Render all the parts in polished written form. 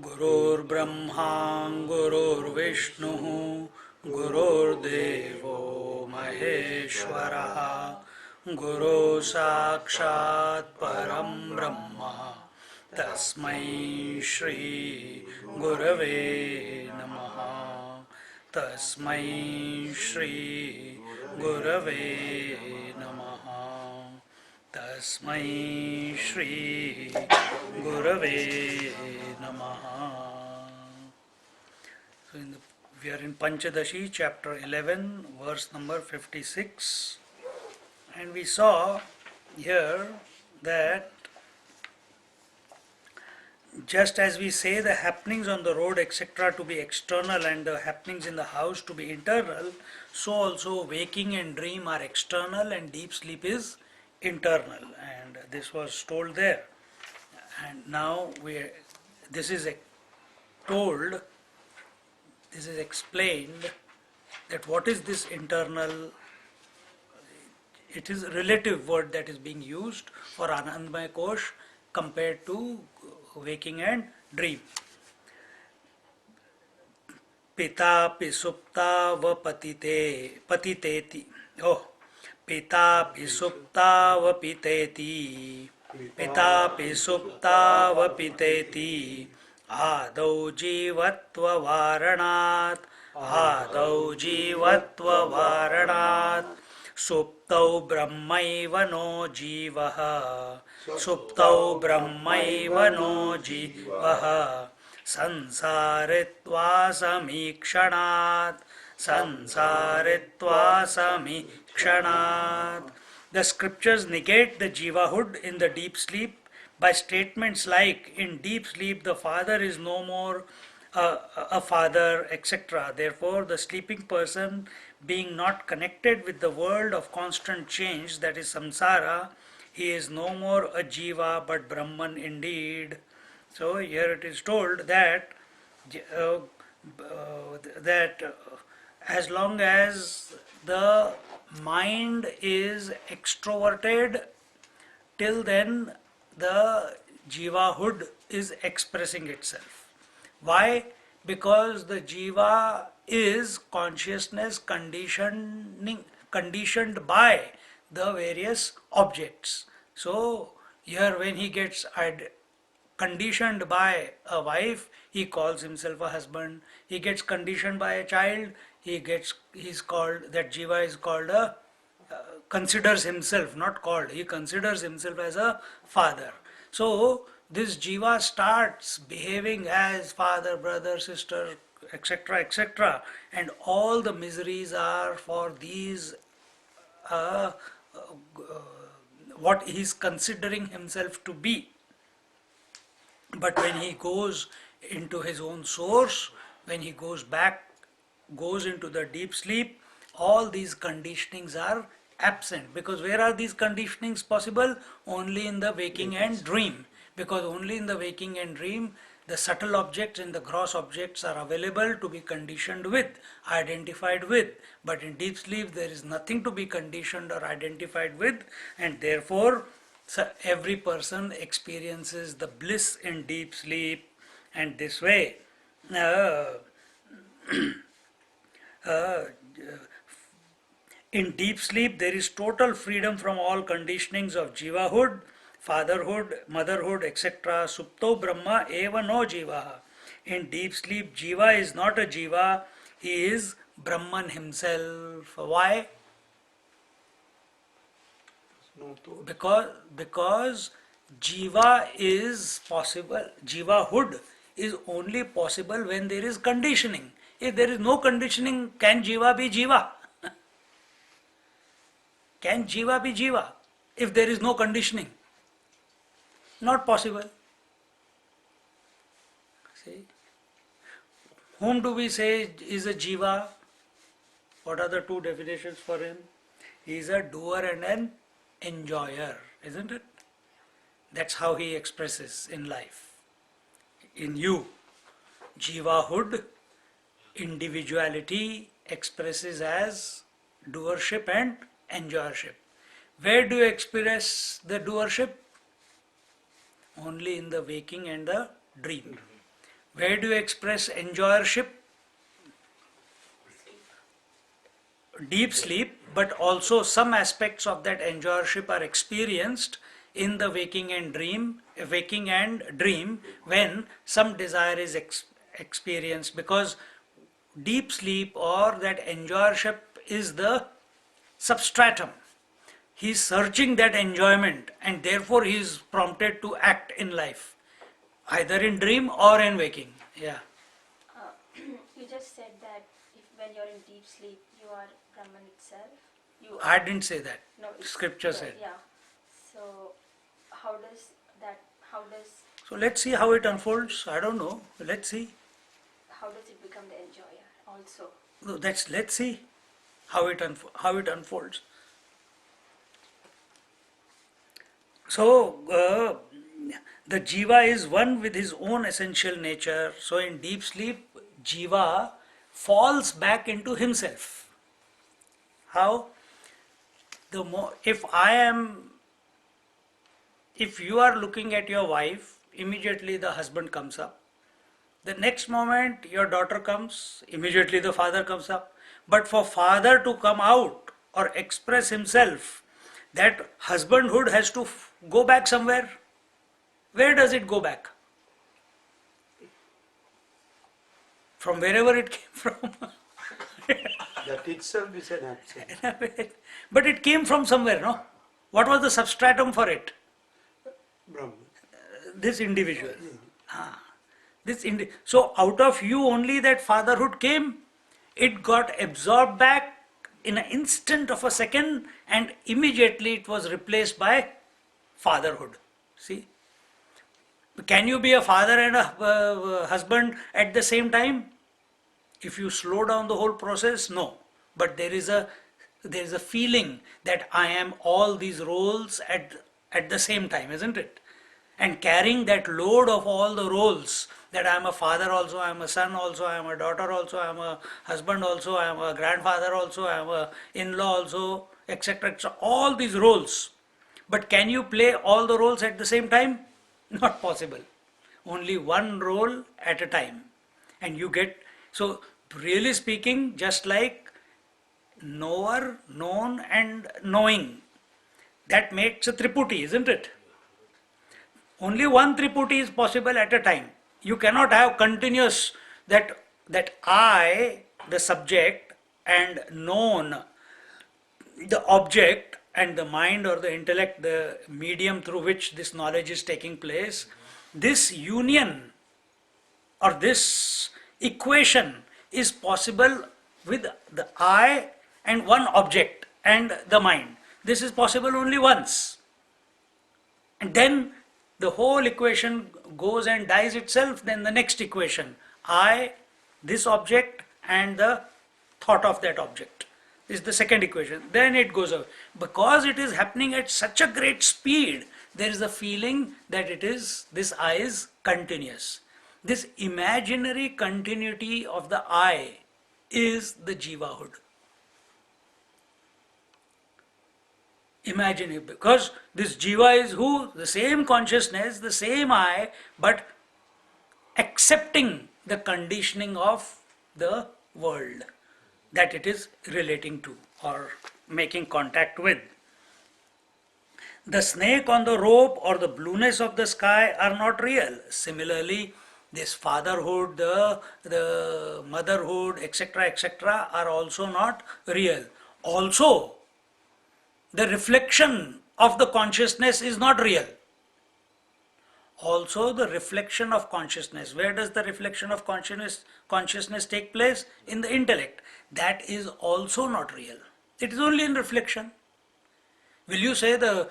गुरुर्ब्रह्मा गुरुर्विष्णुः गुरुर्देवो महेश्वरः गुरुः साक्षात् परं ब्रह्म तस्मै श्री गुरवे नमः तस्मै श्री गुरवे नमः तस्मै श्री गुरवे नमः. So we are in Pancadasi chapter 11 verse number 56, and we saw here that just as we say the happenings on the road etc. to be external and the happenings in the house to be internal, so also waking and dream are external and deep sleep is internal, and this was told there. And now this is told, this is explained that what is this internal. It is a relative word that is being used for Anandamaya Kosh compared to waking and dream. Pita pisupta va patiteti. Oh, pita pisupta va piteti. Pita pisupta va piteti. Adau jivatva varanat. Adau jivatva varanat. सुप्तौ ब्रह्मैव no जीवः सुप्तौ ब्रह्मैव no जीवः संसारित्वा समीक्षणात् संसारित्वा समीक्षणात्. The scriptures negate the jivahood in the deep sleep by statements like, in deep sleep the father is no more a father, etc. Therefore, the sleeping person, being not connected with the world of constant change, that is samsara, he is no more a jiva but Brahman indeed. So here it is told that as long as the mind is extroverted, till then the jivahood is expressing itself. Why? Because the jiva is consciousness conditioned by the various objects. So here when he gets conditioned by a wife, he calls himself a husband. He gets conditioned by a child, he's called, that jiva is called considers himself, not called, he considers himself as a father. So this jiva starts behaving as father, brother, sister, etc., etc., and all the miseries are for these what he is considering himself to be. But when he goes into his own source, when he goes into the deep sleep, all these conditionings are absent. Because where are these conditionings possible? Only in the waking and dream. Because only in the waking and dream the subtle objects and the gross objects are available to be conditioned with, identified with. But in deep sleep there is nothing to be conditioned or identified with, and therefore every person experiences the bliss in deep sleep. And this way in deep sleep there is total freedom from all conditionings of jivahood, fatherhood, motherhood, etc. Supto Brahma eva no jiva. In deep sleep, jiva is not a jiva, he is Brahman himself. Why? Because jiva is possible, jivahood is only possible when there is conditioning. If there is no conditioning, can jiva be jiva? Can jiva be jiva if there is no conditioning? Not possible. See? Whom do we say is a jiva? What are the two definitions for him? He is a doer and an enjoyer, isn't it? That's how he expresses in life. In you, jivahood, individuality expresses as doership and enjoyership. Where do you express the doership? Only in the waking and the dream. Where do you express enjoyership? Deep sleep, but also some aspects of that enjoyership are experienced in the waking and dream when some desire is experienced, because deep sleep or that enjoyership is the substratum. He's searching that enjoyment and therefore he is prompted to act in life, either in dream or in waking. Yeah. You just said that if when you're in deep sleep, you are Brahman itself. You I are, didn't say that. no, it's Scripture the, said. yeah. So how does that? How does So let's see how it unfolds. I don't know. Let's see. how does it become the enjoyer also? No, let's see how it unfolds. So the jiva is one with his own essential nature. So in deep sleep, jiva falls back into himself. How? The more if you are looking at your wife, immediately the husband comes up. The next moment your daughter comes, immediately the father comes up. But for father to come out or express himself, that husbandhood has to go back somewhere. Where does it go back? From wherever it came from. That itself is an action. But it came from somewhere, no? What was the substratum for it? Brahman. This individual. So out of you only that fatherhood came. It got absorbed back in an instant of a second, and immediately it was replaced by fatherhood. See? Can you be a father and a husband at the same time? If you slow down the whole process, no. But there is a feeling that I am all these roles at the same time, isn't it? And carrying that load of all the roles, that I am a father also, I am a son also, I am a daughter also, I am a husband also, I am a grandfather also, I am a in-law also, etc. etc. All these roles. But can you play all the roles at the same time? Not possible. Only one role at a time. And you get, so really speaking, just like knower, known and knowing, that makes a triputi, isn't it? Only one triputi is possible at a time. You cannot have continuous that I, the subject, and known, the object, and the mind or the intellect, the medium through which this knowledge is taking place. This union or this equation is possible with the I and one object and the mind. This is possible only once. And then the whole equation goes and dies itself. Then the next equation, I, this object, and the thought of that object, is the second equation. Then it goes away. Because it is happening at such a great speed, there is a feeling that this I is continuous. This imaginary continuity of the I is the jivahood. Imagine it, because this jiva is who? The same consciousness, the same I, but accepting the conditioning of the world that it is relating to or making contact with. The snake on the rope or the blueness of the sky are not real. Similarly, this fatherhood, the motherhood, etc., are also not real. Also, the reflection of the consciousness is not real. Also, the reflection of consciousness. Where does the reflection of consciousness take place? In the intellect. That is also not real. It is only in reflection. Will you say the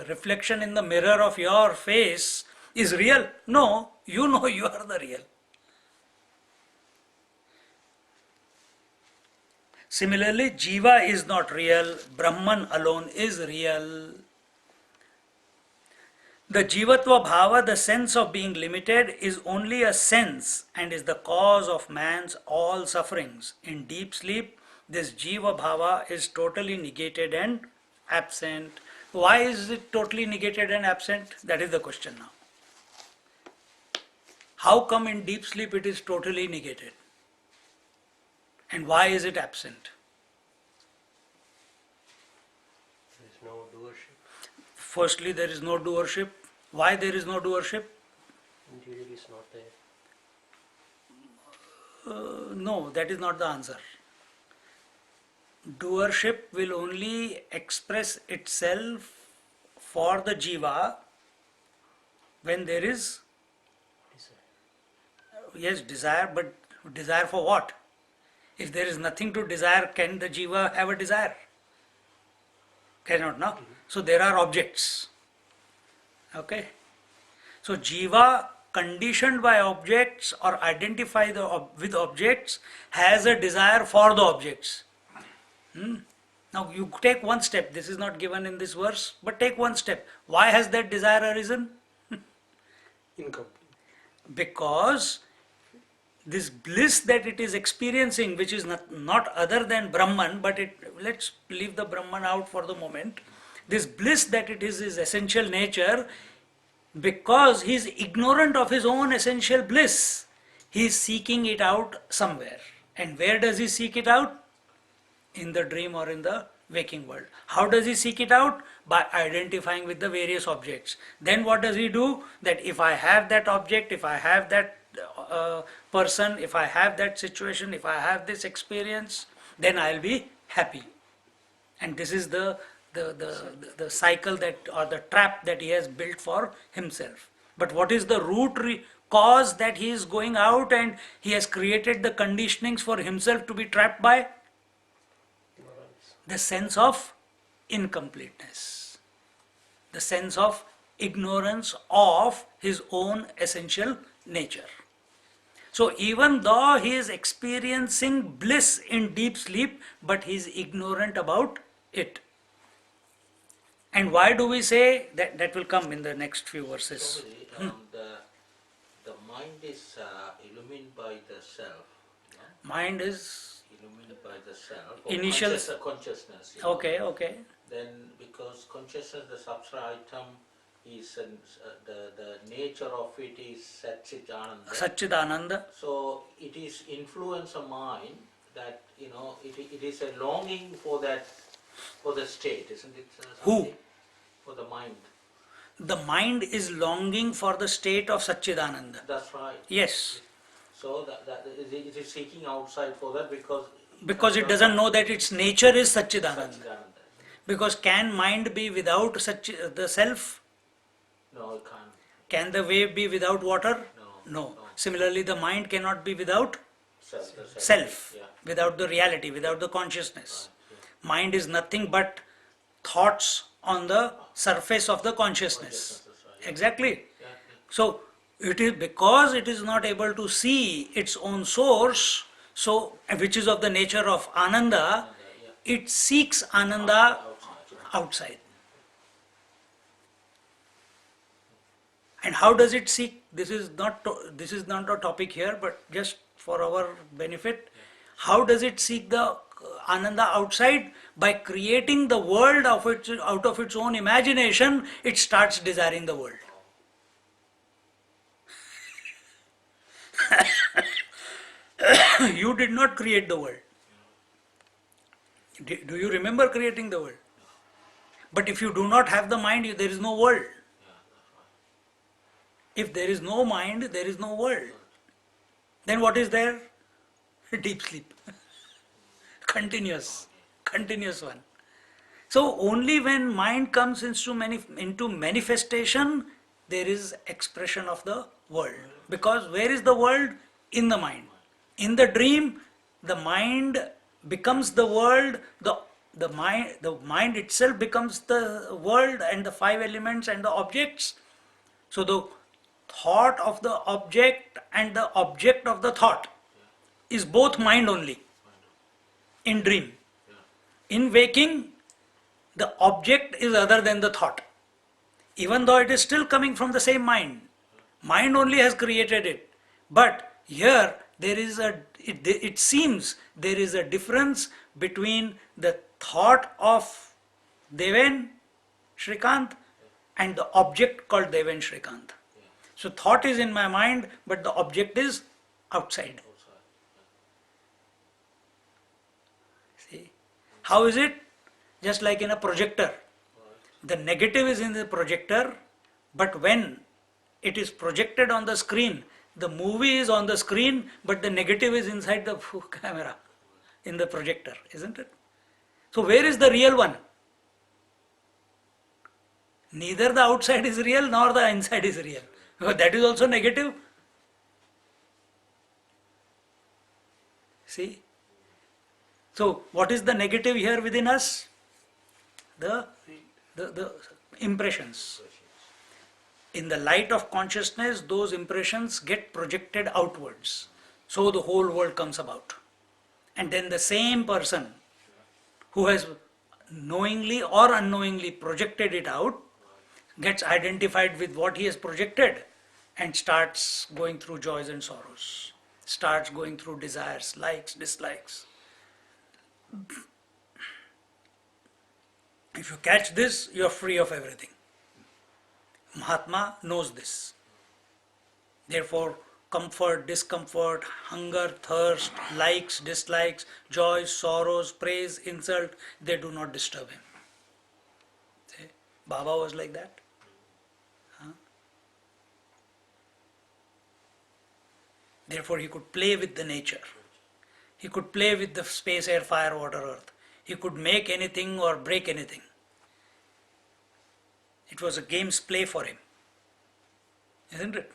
reflection in the mirror of your face is real? No, you know you are the real. Similarly, Jiva is not real, Brahman alone is real. The Jivatva Bhava, the sense of being limited, is only a sense and is the cause of man's all sufferings. In deep sleep, this Jiva Bhava is totally negated and absent. Why is it totally negated and absent? That is the question now. How come in deep sleep it is totally negated? And why is it absent? There is no doership. Firstly, there is no doership. Why there is no doership? Individual is not there. No, that is not the answer. Doership will only express itself for the jiva when there is, yes, desire, but desire for what? If there is nothing to desire, can the jiva have a desire? Cannot, no? So there are objects. Okay? So jiva, conditioned by objects or identified with objects, has a desire for the objects. Now you take one step. This is not given in this verse, but take one step. Why has that desire arisen? Incomplete. Because this bliss that it is experiencing, which is not other than Brahman, but let's leave the Brahman out for the moment. This bliss that it is his essential nature, because he is ignorant of his own essential bliss, he is seeking it out somewhere. And where does he seek it out? In the dream or in the waking world. How does he seek it out? By identifying with the various objects. Then what does he do? That if I have that object, if I have that person, if I have that situation, if I have this experience, then I'll be happy. And this is the cycle that, or the trap that he has built for himself. But what is the root cause that he is going out and he has created the conditionings for himself to be trapped by? The sense of incompleteness, the sense of ignorance of his own essential nature. So even though he is experiencing bliss in deep sleep, but he is ignorant about it. And why do we say that? That will come in the next few verses. The mind is illumined by the self. Mind is Illumined by the self. Initial- consciousness. okay. Then because consciousness, the substrate item, is the nature of it is Satchitananda. Satchidananda. So it is influence of mind that it is a longing for that, for the state, isn't it? Who? For the mind. The mind is longing for the state of Satchidananda. That's right. Yes. So it is seeking outside for that Because it doesn't know that its nature is Satchidananda. Satchidananda. Because can mind be without the self? No, it can't. Can the wave be without water? No. Similarly, the mind cannot be without The self, Yeah. without the reality, without the consciousness. Right, Mind is nothing but thoughts on the surface of the consciousness. Right. Exactly. Yeah. So it is because it is not able to see its own source, so which is of the nature of Ananda, it seeks Ananda outside. And how does it seek? This is not a topic here, but just for our benefit. How does it seek the Ananda outside? By creating the world out of its own imagination, it starts desiring the world. You did not create the world. Do you remember creating the world? But if you do not have the mind, there is no world. If there is no mind, there is no world. Then what is there? Deep sleep. Continuous one. So only when mind comes into manifestation, there is expression of the world. Because where is the world? In the mind. In the dream, the mind becomes the world, the mind itself becomes the world and the five elements and the objects. So the thought of the object and the object of the thought is both mind only in dream. In waking, the object is other than the thought. Even though it is still coming from the same mind. Mind only has created it. But here it seems there is a difference between the thought of Deven Shrikant and the object called Deven Shrikant. So thought is in my mind, but the object is outside. outside. See? How is it? Just like in a projector. Right. The negative is in the projector, but when it is projected on the screen, the movie is on the screen, but the negative is inside the camera, in the projector, isn't it? So where is the real one? Neither the outside is real nor the inside is real. Because that is also negative. See? So what is the negative here within us? The impressions. In the light of consciousness, those impressions get projected outwards. So the whole world comes about. And then the same person who has knowingly or unknowingly projected it out gets identified with what he has projected and starts going through joys and sorrows, starts going through desires, likes, dislikes. If you catch this, you are free of everything. Mahatma knows this. Therefore, comfort, discomfort, hunger, thirst, likes, dislikes, joys, sorrows, praise, insult, they do not disturb him. See? Baba was like that. Therefore, he could play with the nature. He could play with the space, air, fire, water, earth. He could make anything or break anything. It was a game's play for him. Isn't it?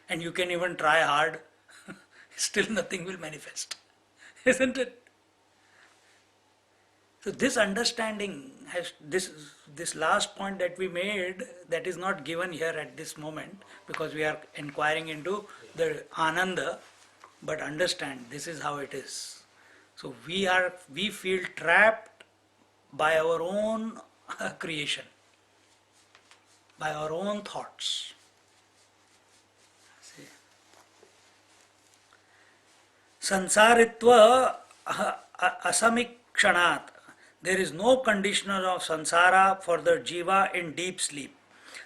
And you can even try hard, still nothing will manifest. Isn't it? So this understanding has this last point that we made, that is not given here at this moment because we are inquiring into the Ananda, but understand this is how it is. So we feel trapped by our own creation, by our own thoughts. See? Sansaritva asamikshanat. There is no conditioner of samsara for the jiva in deep sleep.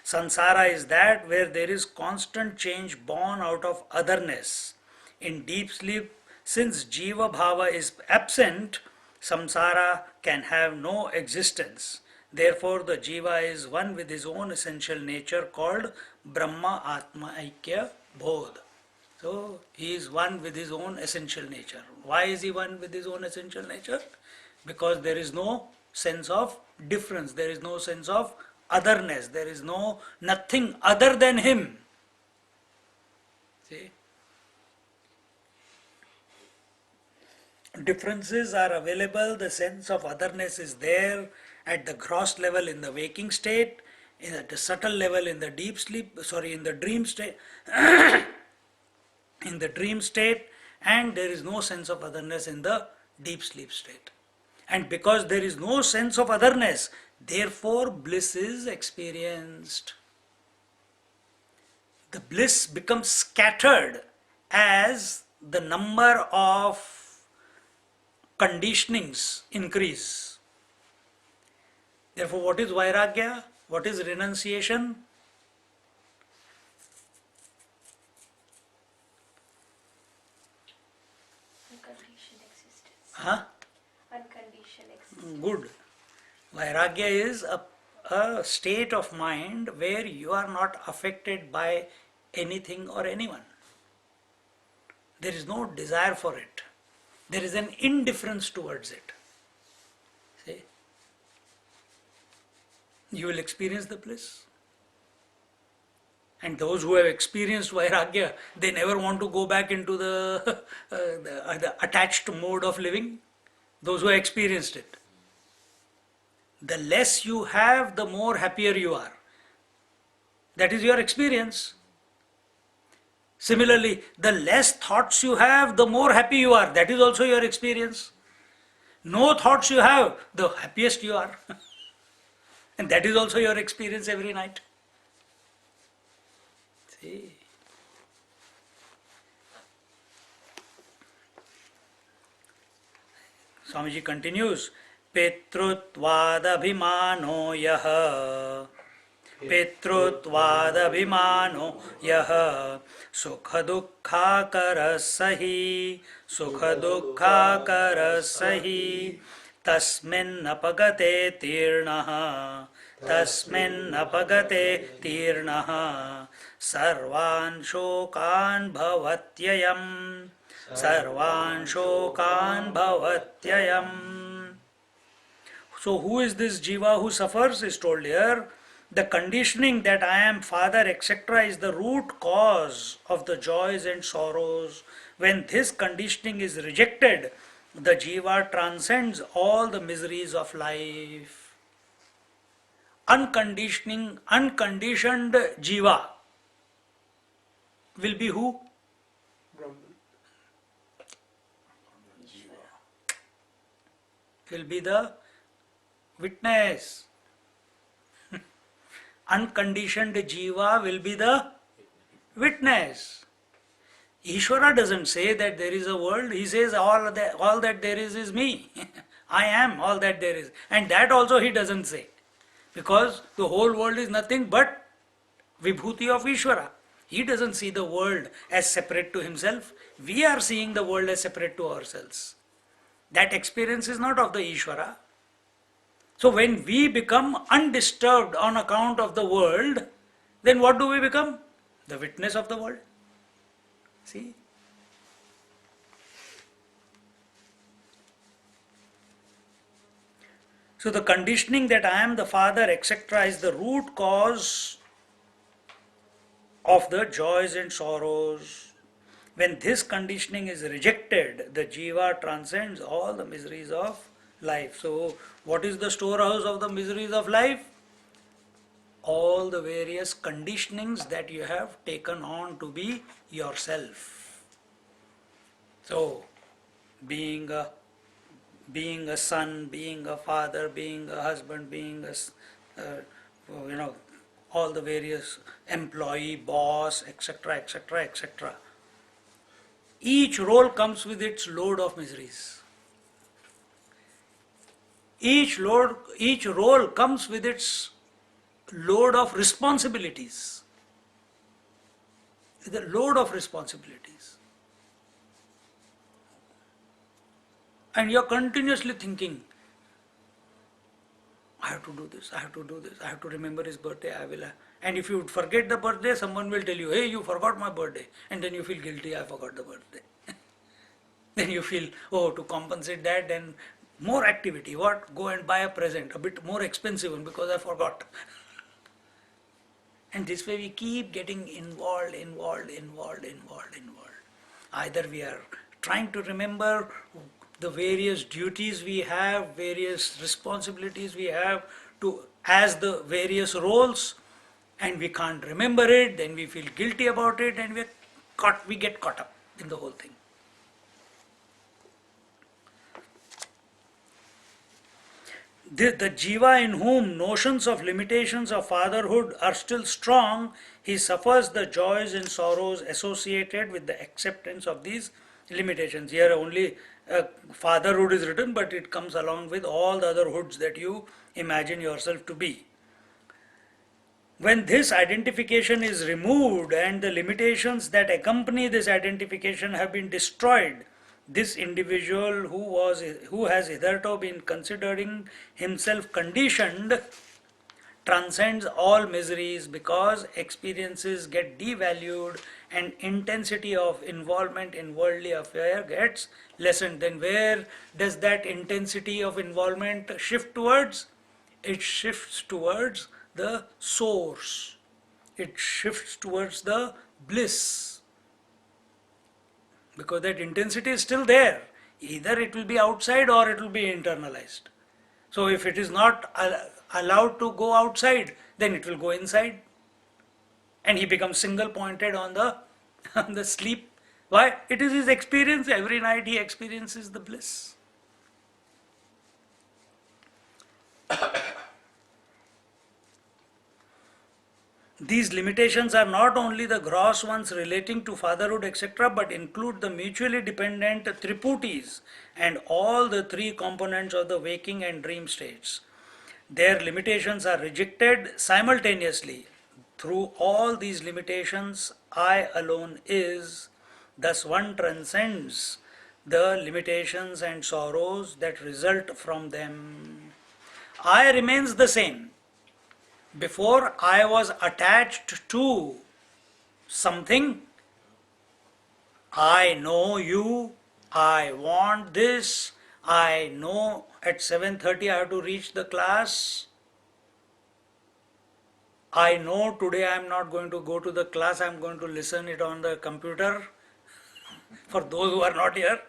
Samsara is that where there is constant change born out of otherness. In deep sleep, since jiva bhava is absent, samsara can have no existence. Therefore, the jiva is one with his own essential nature called Brahma Atma Aikya Bodh. So, he is one with his own essential nature. Why is he one with his own essential nature? Because there is no sense of difference, there is no sense of otherness, there is nothing other than him. See? Differences are available, the sense of otherness is there at the gross level in the waking state, at the subtle level in the deep sleep, in the dream state, in the dream state, and there is no sense of otherness in the deep sleep state. And because there is no sense of otherness, therefore bliss is experienced. The bliss becomes scattered as the number of conditionings increase. Therefore, what is vairagya? What is renunciation? Unconditioned existence. Huh? Unconditioned existence. Good. Vairagya is a state of mind where you are not affected by anything or anyone. There is no desire for it. There is an indifference towards it. See? You will experience the bliss. And those who have experienced Vairagya, they never want to go back into the attached mode of living. Those who have experienced it. The less you have, the more happier you are. That is your experience. Similarly, the less thoughts you have, the more happy you are. That is also your experience. No thoughts you have, the happiest you are. And that is also your experience every night. See? Swamiji continues, Petrutvad abhimano yaha पितृत्वादभिमानो यः सुखदुःखाकरः सहि सुखदुःखाकरः सहि तस्मिन्नपगते तीर्णः तस्मिन्नपगते तीर्णः सर्वान् शोकान् भवत्ययम् सर्वान् शोकान् भवत्ययम्. So who is this jiva who suffers is told here. The conditioning that I am father etc. is the root cause of the joys and sorrows. When this conditioning is rejected, the jiva transcends all the miseries of life. Unconditioned jiva will be who? Brahman. Will be the witness. Unconditioned jiva will be the witness. Ishvara doesn't say that there is a world, he says all that there is me. I am all that there is. And that also he doesn't say. Because the whole world is nothing but vibhuti of Ishvara. He doesn't see the world as separate to himself. We are seeing the world as separate to ourselves. That experience is not of the Ishvara. So when we become undisturbed on account of the world, then what do we become? The witness of the world. See? So the conditioning that I am the father, etc., is the root cause of the joys and sorrows. When this conditioning is rejected, the jiva transcends all the miseries of life. So, what is the storehouse of the miseries of life? All the various conditionings that you have taken on to be yourself. So, being a son, being a father, being a husband, being a all the various employee, boss, etc., etc., etc. Each role comes with its load of miseries. Each role comes with its load of responsibilities. The load of responsibilities. And you are continuously thinking, I have to do this, I have to do this, I have to remember his birthday, I will. And if you forget the birthday, someone will tell you, hey, you forgot my birthday. And then you feel guilty, I forgot the birthday. Then you feel, oh, to compensate that, then more activity. What? Go and buy a present, a bit more expensive one because I forgot. And this way we keep getting involved. Either we are trying to remember the various duties we have, various responsibilities we have to as the various roles, and we can't remember it, then we feel guilty about it, and we get caught up in the whole thing. The jiva in whom notions of limitations of fatherhood are still strong, he suffers the joys and sorrows associated with the acceptance of these limitations. Here only fatherhood is written, but it comes along with all the other hoods that you imagine yourself to be. When this identification is removed and the limitations that accompany this identification have been destroyed, this individual who has hitherto been considering himself conditioned transcends all miseries because experiences get devalued and intensity of involvement in worldly affair gets lessened. Then where does that intensity of involvement shift towards? It shifts towards the source. It shifts towards the bliss. Because that intensity is still there. Either it will be outside or it will be internalized. So if it is not allowed to go outside, then it will go inside. And he becomes single pointed on the sleep. Why? It is his experience. Every night he experiences the bliss. These limitations are not only the gross ones relating to fatherhood, etc., but include the mutually dependent triputis and all the three components of the waking and dream states. their limitations are rejected simultaneously. Through all these limitations, I alone is. Thus, one transcends the limitations and sorrows that result from them. I remains the same. Before I was attached to something, I know you, I want this, I know at 7:30 I have to reach the class. I know today I am not going to go to the class, I am going to listen it on the computer for those who are not here.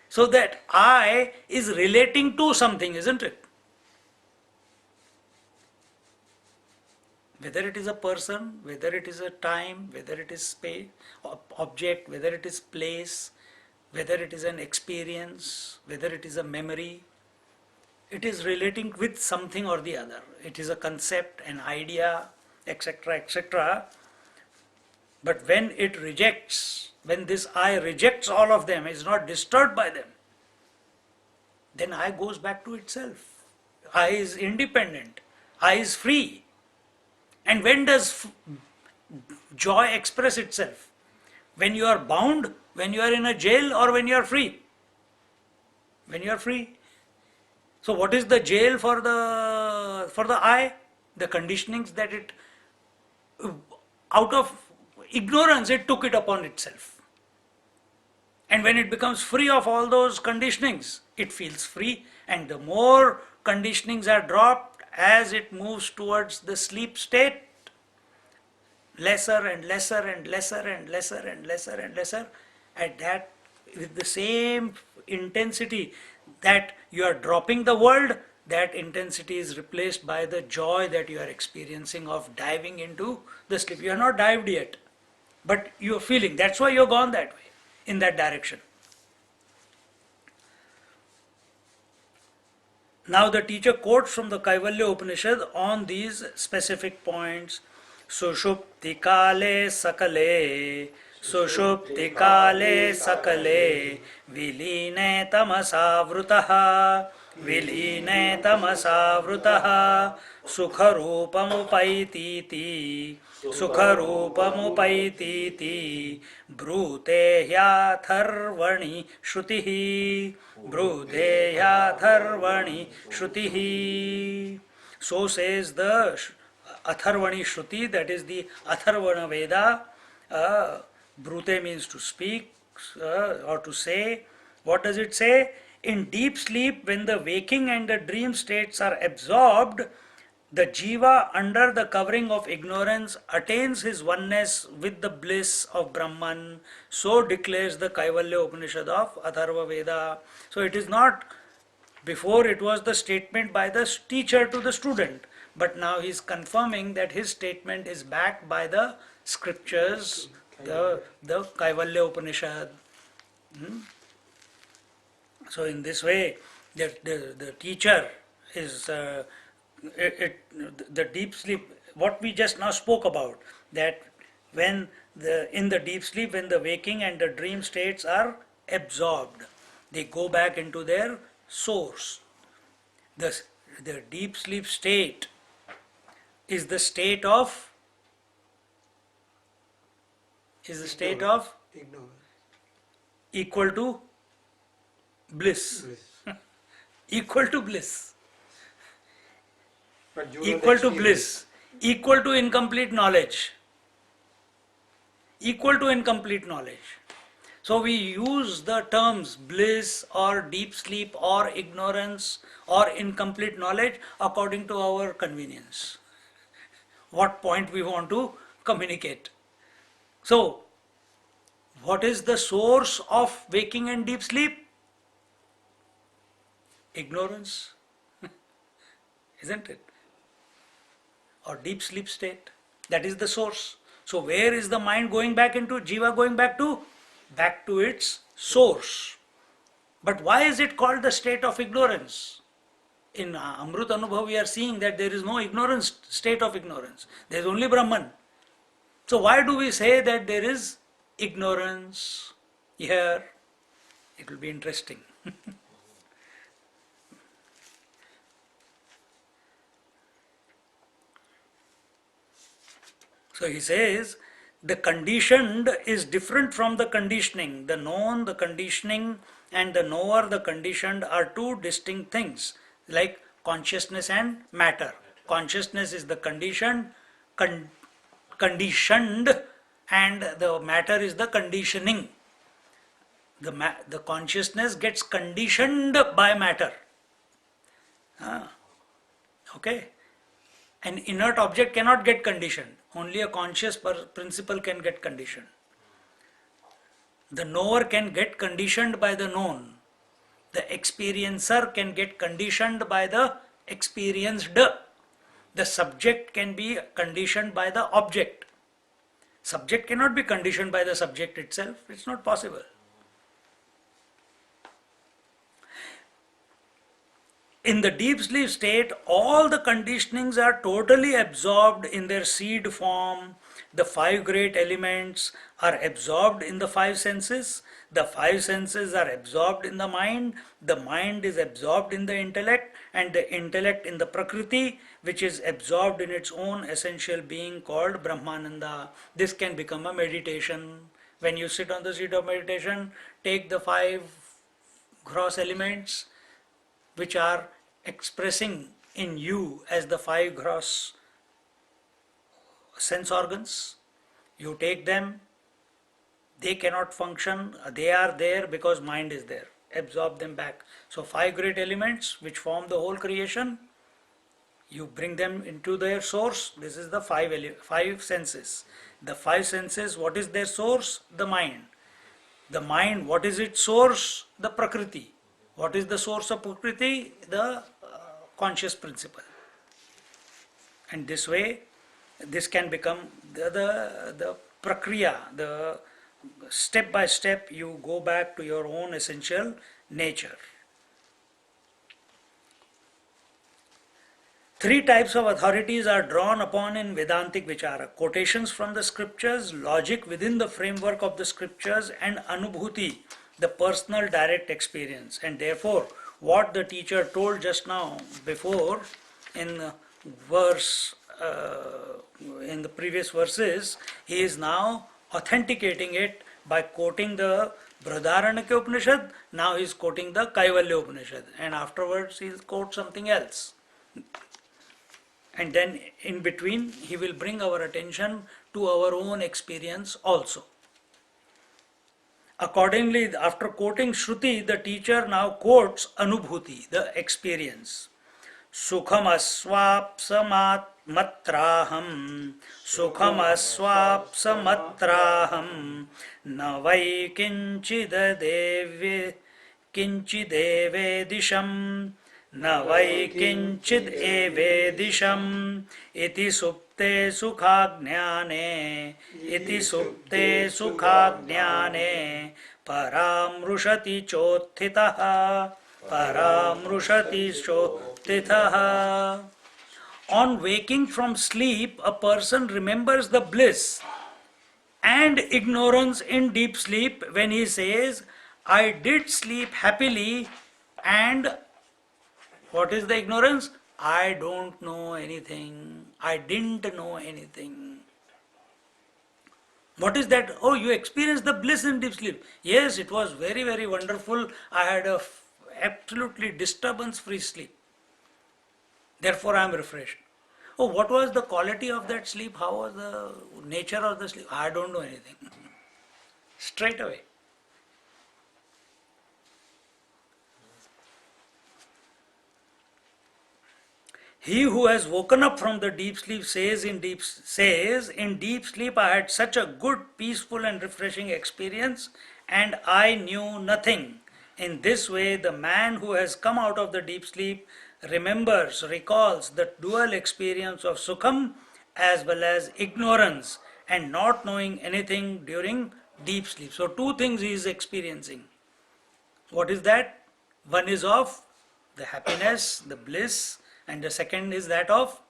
So that I is relating to something, isn't it? Whether it is a person, whether it is a time, whether it is space, object, whether it is place, whether it is an experience, whether it is a memory, it is relating with something or the other. It is a concept, an idea, etc., etc. But when it rejects, when this I rejects all of them, is not disturbed by them, then I goes back to itself. I is independent. I is free. And when does joy express itself? When you are bound, when you are in a jail, or when you are free? When you are free. So what is the jail for the I? The conditionings that it, out of ignorance, it took it upon itself. And when it becomes free of all those conditionings, it feels free. And the more conditionings are dropped as it moves towards the sleep state, lesser and lesser and lesser and lesser and lesser and lesser, at that, with the same intensity that you are dropping the world, that intensity is replaced by the joy that you are experiencing of diving into the sleep. You are not dived yet, but you are feeling. That's why you are gone that way, in that direction. Now the teacher quotes from the Kaivalya Upanishad on these specific points. Sushupti kale sakale, sushupti kale sakale, viline tamasavruta, viline tamasavruta, sukharupamupaititi, sukharupamupaititi, brute hyatharvani shrutihi, brute hyatharvani shrutihi. So says the Atharvani Shruti, that is the Atharvana Veda. Brute means to speak or to say. What does it say? In deep sleep, when the waking and the dream states are absorbed, the jiva, under the covering of ignorance, attains his oneness with the bliss of Brahman. So declares the Kaivalya Upanishad of Atharva Veda. So it is not, before it was the statement by the teacher to the student, but now he is confirming that his statement is backed by the scriptures, the Kaivalya Upanishad. So in this way, the teacher is the deep sleep. What we just now spoke about, that when in the deep sleep, when the waking and the dream states are absorbed, they go back into their source. The deep sleep state is the state of Ignorance. equal to bliss. Equal to bliss. But Equal to bliss. Equal to incomplete knowledge. Equal to incomplete knowledge. So we use the terms bliss or deep sleep or ignorance or incomplete knowledge according to our convenience. What point we want to communicate. So, what is the source of waking and deep sleep? Ignorance, isn't it? Or deep sleep state. That is the source. So, where is the mind going back into? Jiva going back to? Back to its source. But why is it called the state of ignorance? In Amrut Anubhav we are seeing that there is no ignorance, state of ignorance. There is only Brahman. So why do we say that there is ignorance here? It will be interesting. So he says the conditioned is different from the conditioning. The known, the conditioning, and the knower, the conditioned are two distinct things, like consciousness and matter. Consciousness is the con- conditioned, and the matter is the conditioning. The consciousness gets conditioned by matter. Okay? An inert object cannot get conditioned. Only a conscious principle can get conditioned. The knower can get conditioned by the known. The experiencer can get conditioned by the experienced. The subject can be conditioned by the object. Subject cannot be conditioned by the subject itself. It's not possible. In the deep sleep state, all the conditionings are totally absorbed in their seed form. The five great elements are absorbed in the five senses. The five senses are absorbed in the mind. The mind is absorbed in the intellect, and the intellect in the Prakriti, which is absorbed in its own essential being called Brahmananda. This can become a meditation. When you sit on the seat of meditation, take the five gross elements which are expressing in you as the five gross sense organs. You take them, they cannot function, they are there because mind is there. Absorb them back. So, five great elements which form the whole creation, you bring them into their source. This is the five senses. The five senses, what is their source? The mind. The mind, what is its source? The Prakriti. What is the source of Prakriti? The conscious principle. And this way, this can become the prakriya, the step by step you go back to your own essential nature. Three types of authorities are drawn upon in Vedantic Vichara: quotations from the scriptures, logic within the framework of the scriptures, and anubhuti, the personal direct experience. And therefore, what the teacher told just now before in verse in the previous verses, he is now authenticating it by quoting the Brihadaranyaka Upanishad. Now he is quoting the Kaivalya Upanishad, and afterwards he will quote something else. And then in between he will bring our attention to our own experience also. Accordingly, after quoting Shruti, the teacher now quotes Anubhuti, the experience. Sukham aswapsamat matraham, sukham aswapsamatraham, na vai kinchideve न वै किंचिद एवेदिशम् इति सुप्ते सुखाज्ञाने इति सुप्ते सुखाज्ञाने परामृशति चोत्थितः परामृशति चोत्थितः. On waking from sleep, a person remembers the bliss and ignorance in deep sleep when he says, I did sleep happily, and what is the ignorance? I don't know anything. I didn't know anything. What is that? Oh, you experienced the bliss in deep sleep. Yes, it was very, very wonderful. I had a absolutely disturbance-free sleep. Therefore, I am refreshed. Oh, what was the quality of that sleep? How was the nature of the sleep? I don't know anything. Straight away. He who has woken up from the deep sleep says in deep sleep I had such a good, peaceful and refreshing experience, and I knew nothing. In this way, the man who has come out of the deep sleep recalls the dual experience of sukham as well as ignorance and not knowing anything during deep sleep. So two things he is experiencing. What is that? One is of the happiness, the bliss, and the second is that of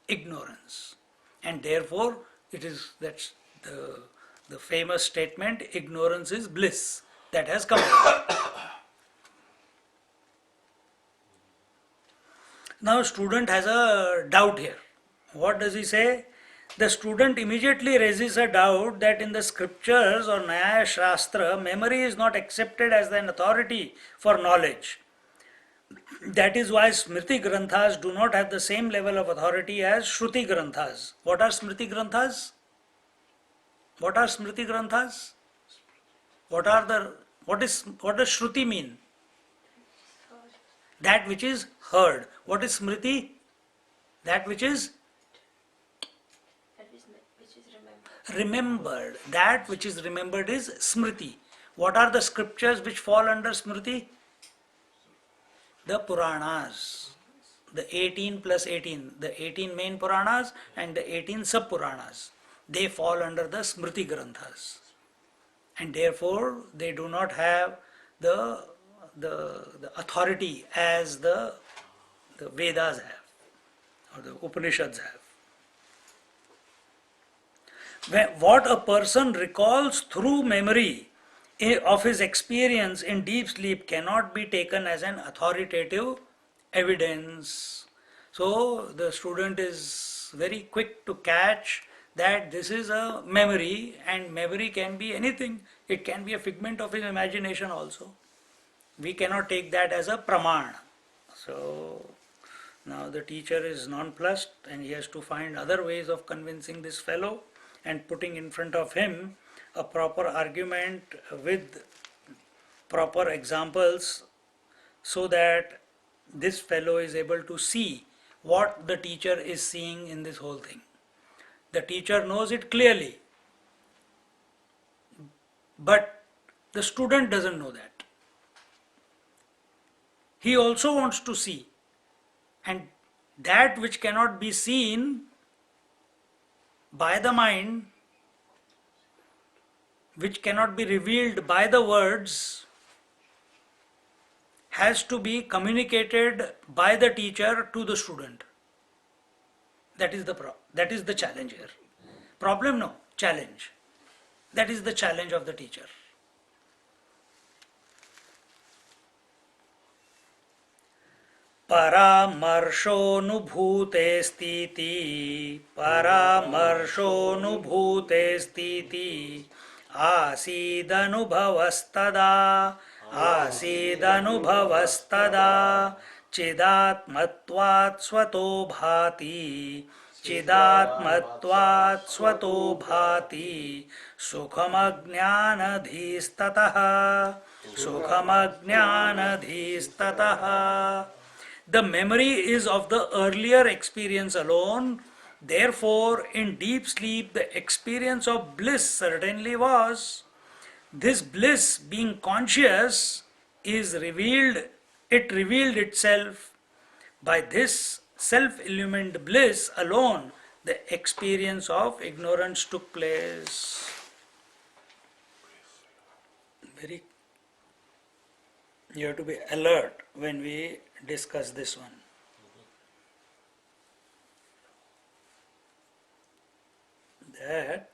ignorance. And therefore, that's the famous statement, ignorance is bliss, that has come. Now, student has a doubt here. What does he say? the student immediately raises a doubt that in the scriptures or Nyaya Shastra, memory is not accepted as an authority for knowledge. That is why Smriti Granthas do not have the same level of authority as Shruti Granthas. What are Smriti Granthas? What are Smriti Granthas? What does Shruti mean? That which is heard. What is Smriti? That which is which is remembered. remembered. That which is remembered is Smriti. What are the scriptures which fall under Smriti? The Puranas. The 18 plus 18. The 18 main Puranas and the 18 sub Puranas. They fall under the Smriti Granthas. And therefore they do not have the authority as the Vedas have or the Upanishads have. What a person recalls through memory of his experience in deep sleep cannot be taken as an authoritative evidence. So the student is very quick to catch that this is a memory, and memory can be anything. It can be a figment of his imagination also. We cannot take that as a praman. So now the teacher is nonplussed and he has to find other ways of convincing this fellow and putting in front of him a proper argument with proper examples so that this fellow is able to see what the teacher is seeing in this whole thing. The teacher knows it clearly, but the student doesn't know that. He also wants to see, and that which cannot be seen by the mind, which cannot be revealed by the words, has to be communicated by the teacher to the student. That is the challenge here. Problem? No, challenge. That is the challenge of the teacher. Paramarshonubhute stiti, paramarshonubhute stiti, आसीदनुभवस्तदा आसीदनुभवस्तदा चिदात्मत्वात् स्वतो भाति चिदात्मत्वात् स्वतो भाति सुखमज्ञानधीस्ततः सुखमज्ञानधीस्ततः. The memory is of the earlier experience alone. Therefore, in deep sleep, the experience of bliss certainly was. This bliss, being conscious, is revealed. It revealed itself. By this self-illumined bliss alone, the experience of ignorance took place. You have to be alert when we discuss this one. That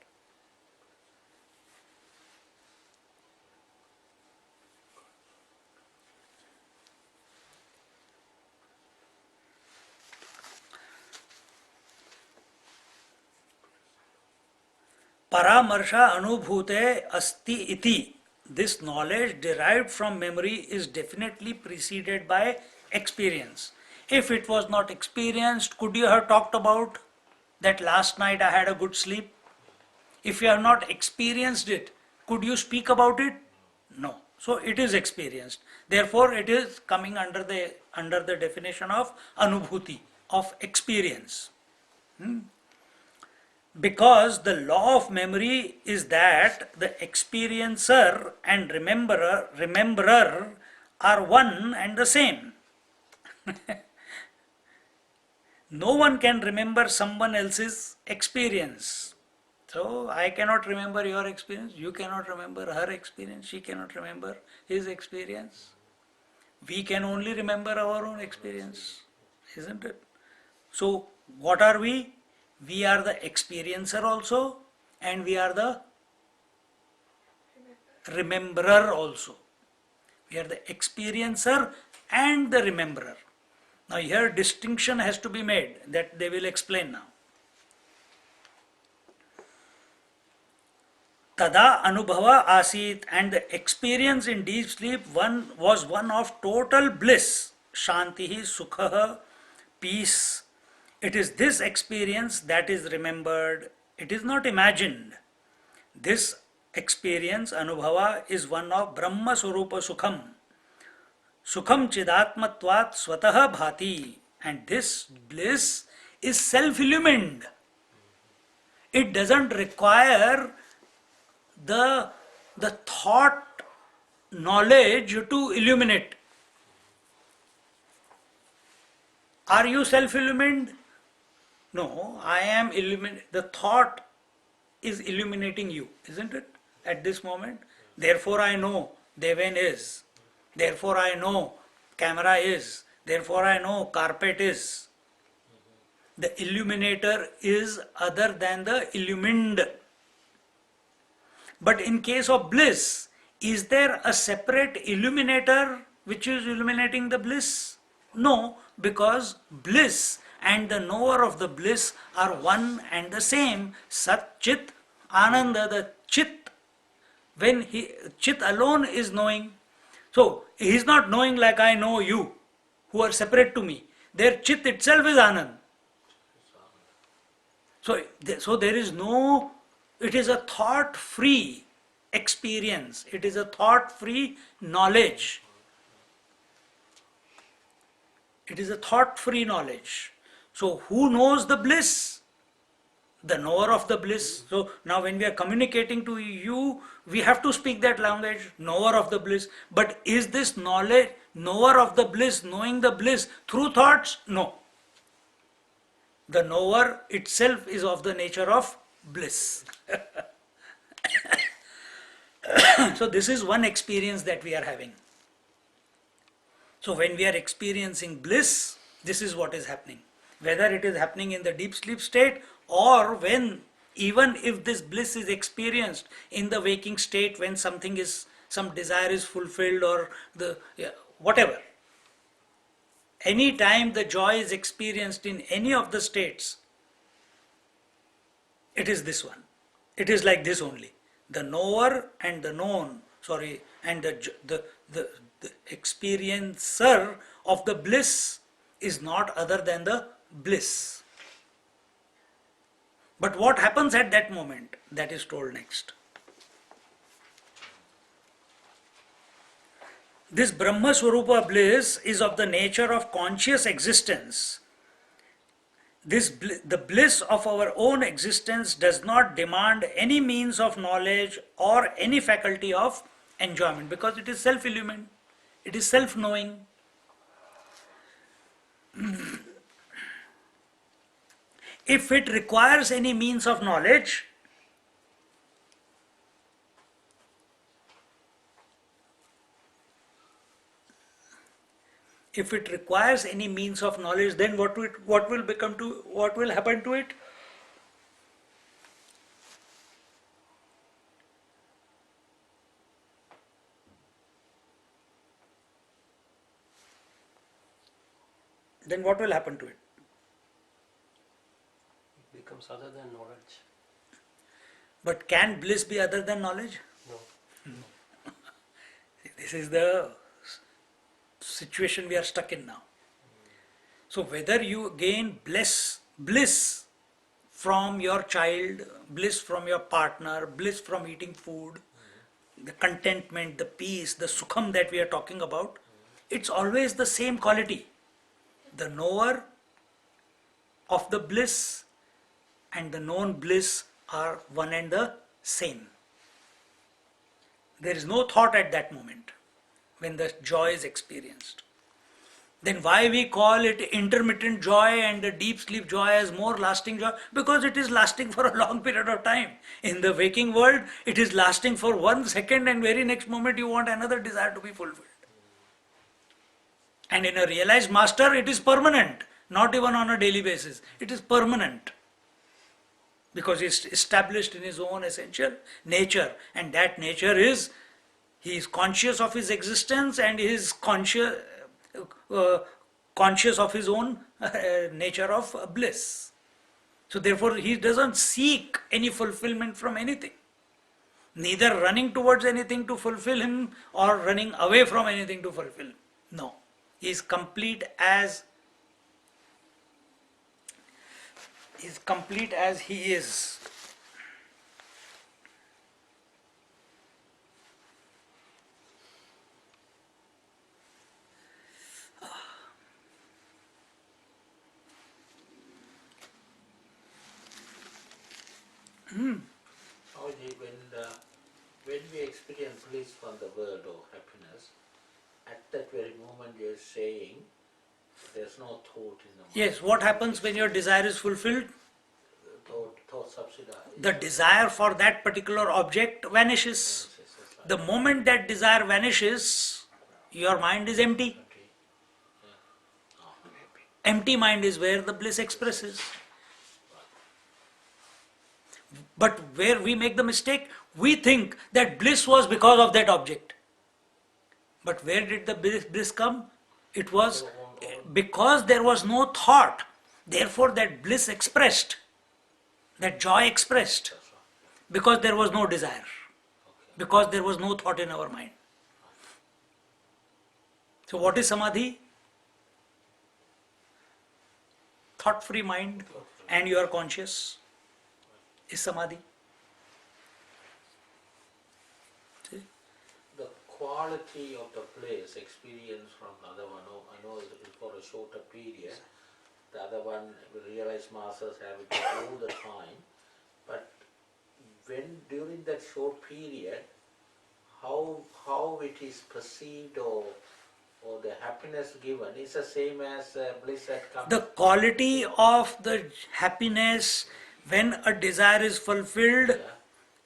Paramarsha Anubhute Asti Iti. This knowledge derived from memory is definitely preceded by experience. If it was not experienced, could you have talked about that last night I had a good sleep? If you have not experienced it, could you speak about it? No. So it is experienced. Therefore, it is coming under the definition of anubhuti, of experience. Because the law of memory is that the experiencer and rememberer are one and the same. No one can remember someone else's experience. So I cannot remember your experience, you cannot remember her experience, she cannot remember his experience. We can only remember our own experience, isn't it? So what are we? We are the experiencer also, and we are the rememberer also. We are the experiencer and the rememberer. Now here distinction has to be made, that they will explain now. Tada anubhava asit, and the experience in deep sleep was one of total bliss. Shantihi, sukha, peace. It is this experience that is remembered. It is not imagined. This experience, anubhava, is one of Brahma Swarupa Sukham. Sukham Chidatmatvat Swataha Bhati. And this bliss is self illumined. It doesn't require the, the thought knowledge to illuminate. Are you self illumined? No, I am illuminated. The thought is illuminating you, isn't it? At this moment. Therefore I know Deven is. Therefore I know camera is. Therefore I know carpet is. The illuminator is other than the illumined. But in case of bliss, is there a separate illuminator which is illuminating the bliss? No, because bliss and the knower of the bliss are one and the same. Sat Chit Ananda, the Chit. When Chit alone is knowing, so he is not knowing like I know you, who are separate to me. Their Chit itself is Anand. So there is no, it is a thought-free experience. It is a thought-free knowledge. It is a thought-free knowledge. So who knows the bliss? The knower of the bliss. So now when we are communicating to you, we have to speak that language, knower of the bliss. But is this knowledge, knower of the bliss, knowing the bliss through thoughts? No. The knower itself is of the nature of bliss. So this is one experience that we are having. So when we are experiencing bliss, this is what is happening. Whether it is happening in the deep sleep state or when, even if this bliss is experienced in the waking state, when some desire is fulfilled or whatever. Any time the joy is experienced in any of the states, it is this one. It is like this only. The knower and the known, and the experiencer of the bliss is not other than the bliss. But what happens at that moment? That is told next. This Brahma Swarupa bliss is of the nature of conscious existence. The bliss of our own existence does not demand any means of knowledge or any faculty of enjoyment, because it is self-illumined, it is self-knowing. If it requires any means of knowledge, then what will happen to it? Then what will happen to it? It becomes other than knowledge. But can bliss be other than knowledge? No. This is the situation we are stuck in now. So whether you gain bliss from your child, bliss from your partner, bliss from eating food, the contentment, the peace, the sukham that we are talking about, it's always the same quality. The knower of the bliss and the known bliss are one and the same. There is no thought at that moment when the joy is experienced. Then why we call it intermittent joy and the deep sleep joy as more lasting joy? Because it is lasting for a long period of time. In the waking world, it is lasting for 1 second, and very next moment you want another desire to be fulfilled. And in a realized master, it is permanent, not even on a daily basis. It is permanent. Because he is established in his own essential nature, and that nature is, he is conscious of his existence and he is conscious of his own nature of bliss. So therefore he doesn't seek any fulfillment from anything. Neither running towards anything to fulfill him or running away from anything to fulfill him. No. He is complete as he is. When we experience bliss from the world or happiness, at that very moment you're saying there's no thought in the mind. Yes, what happens when your desire is fulfilled? Thought subsidized. The desire for that particular object vanishes. The moment that desire vanishes, your mind is empty. Empty mind is where the bliss expresses. But where we make the mistake, we think that bliss was because of that object. But where did the bliss come? It was because there was no thought. Therefore that bliss expressed, that joy expressed, because there was no desire, because there was no thought in our mind. So what is samadhi? Thought-free mind and you are conscious is samadhi. See? The quality of the place experience from the other one, I know it is for a shorter period. The other one, realized masters have it all the time. But when during that short period, how it is perceived or the happiness given is the same as bliss that comes. The quality of the happiness when a desire is fulfilled,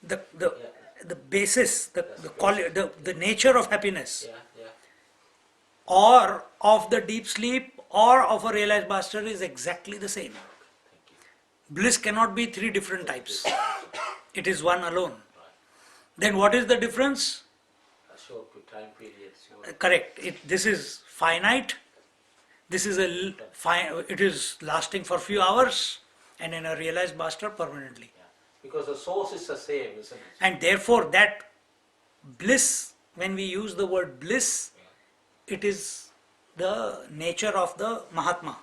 the basis, the nature of happiness, or of the deep sleep or of a realized master is exactly the same. Bliss cannot be three different types. It is one alone. Then what is the difference? A short time period. Correct. This is finite. This is it is lasting for few hours, and in a realized master permanently. Yeah. Because the source is the same, isn't it? And therefore that bliss, when we use the word bliss, it is the nature of the Mahatma.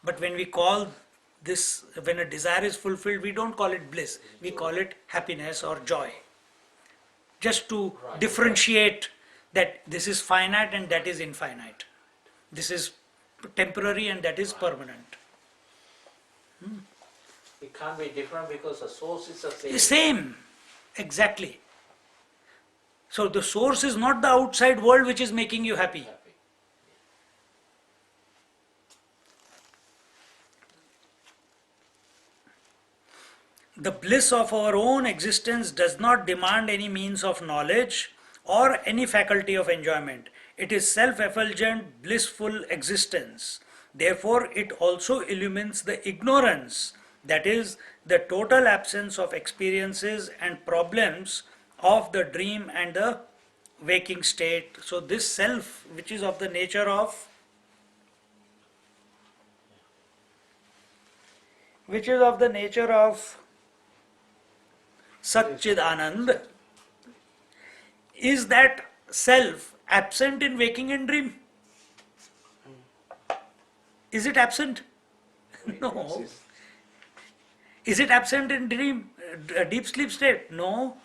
But when we call this, when a desire is fulfilled, we don't call it bliss. We call it happiness or joy. Just to differentiate that this is finite and that is infinite. This is temporary and that is permanent. It can't be different because the source is the same. The same, exactly. So the source is not the outside world which is making you happy. The bliss of our own existence does not demand any means of knowledge or any faculty of enjoyment. It is self-effulgent, blissful existence. Therefore, it also illumines the ignorance, that is, the total absence of experiences and problems of the dream and the waking state. So, this self, which is of the nature of Satchid Anand, is that self absent in waking and dream? Is it absent? No. Is it absent in dream, deep sleep state? No.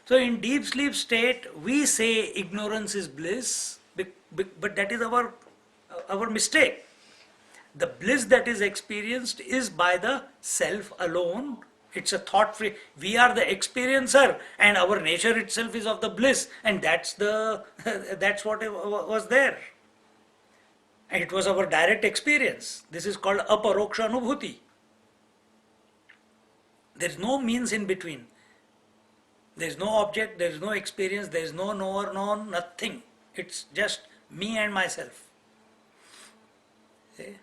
So in deep sleep state, we say ignorance is bliss, but that is our mistake. The bliss that is experienced is by the self alone. It's a thought free. We are the experiencer, and our nature itself is of the bliss, and that's what was there. And it was our direct experience. This is called aparoksha anubhuti. There is no means in between. There is no object, there is no experience, there is no knower, known, nothing. It's just me and myself. See?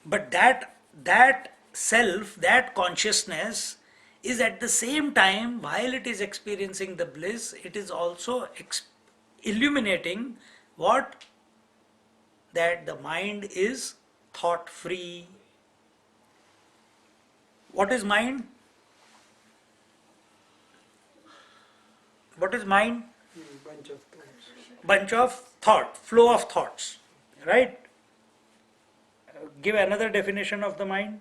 But that self, that consciousness is at the same time, while it is experiencing the bliss, it is also illuminating what? That the mind is thought free. What is mind? What is mind? Bunch of thoughts. Bunch of thought, flow of thoughts, right? Give another definition of the mind.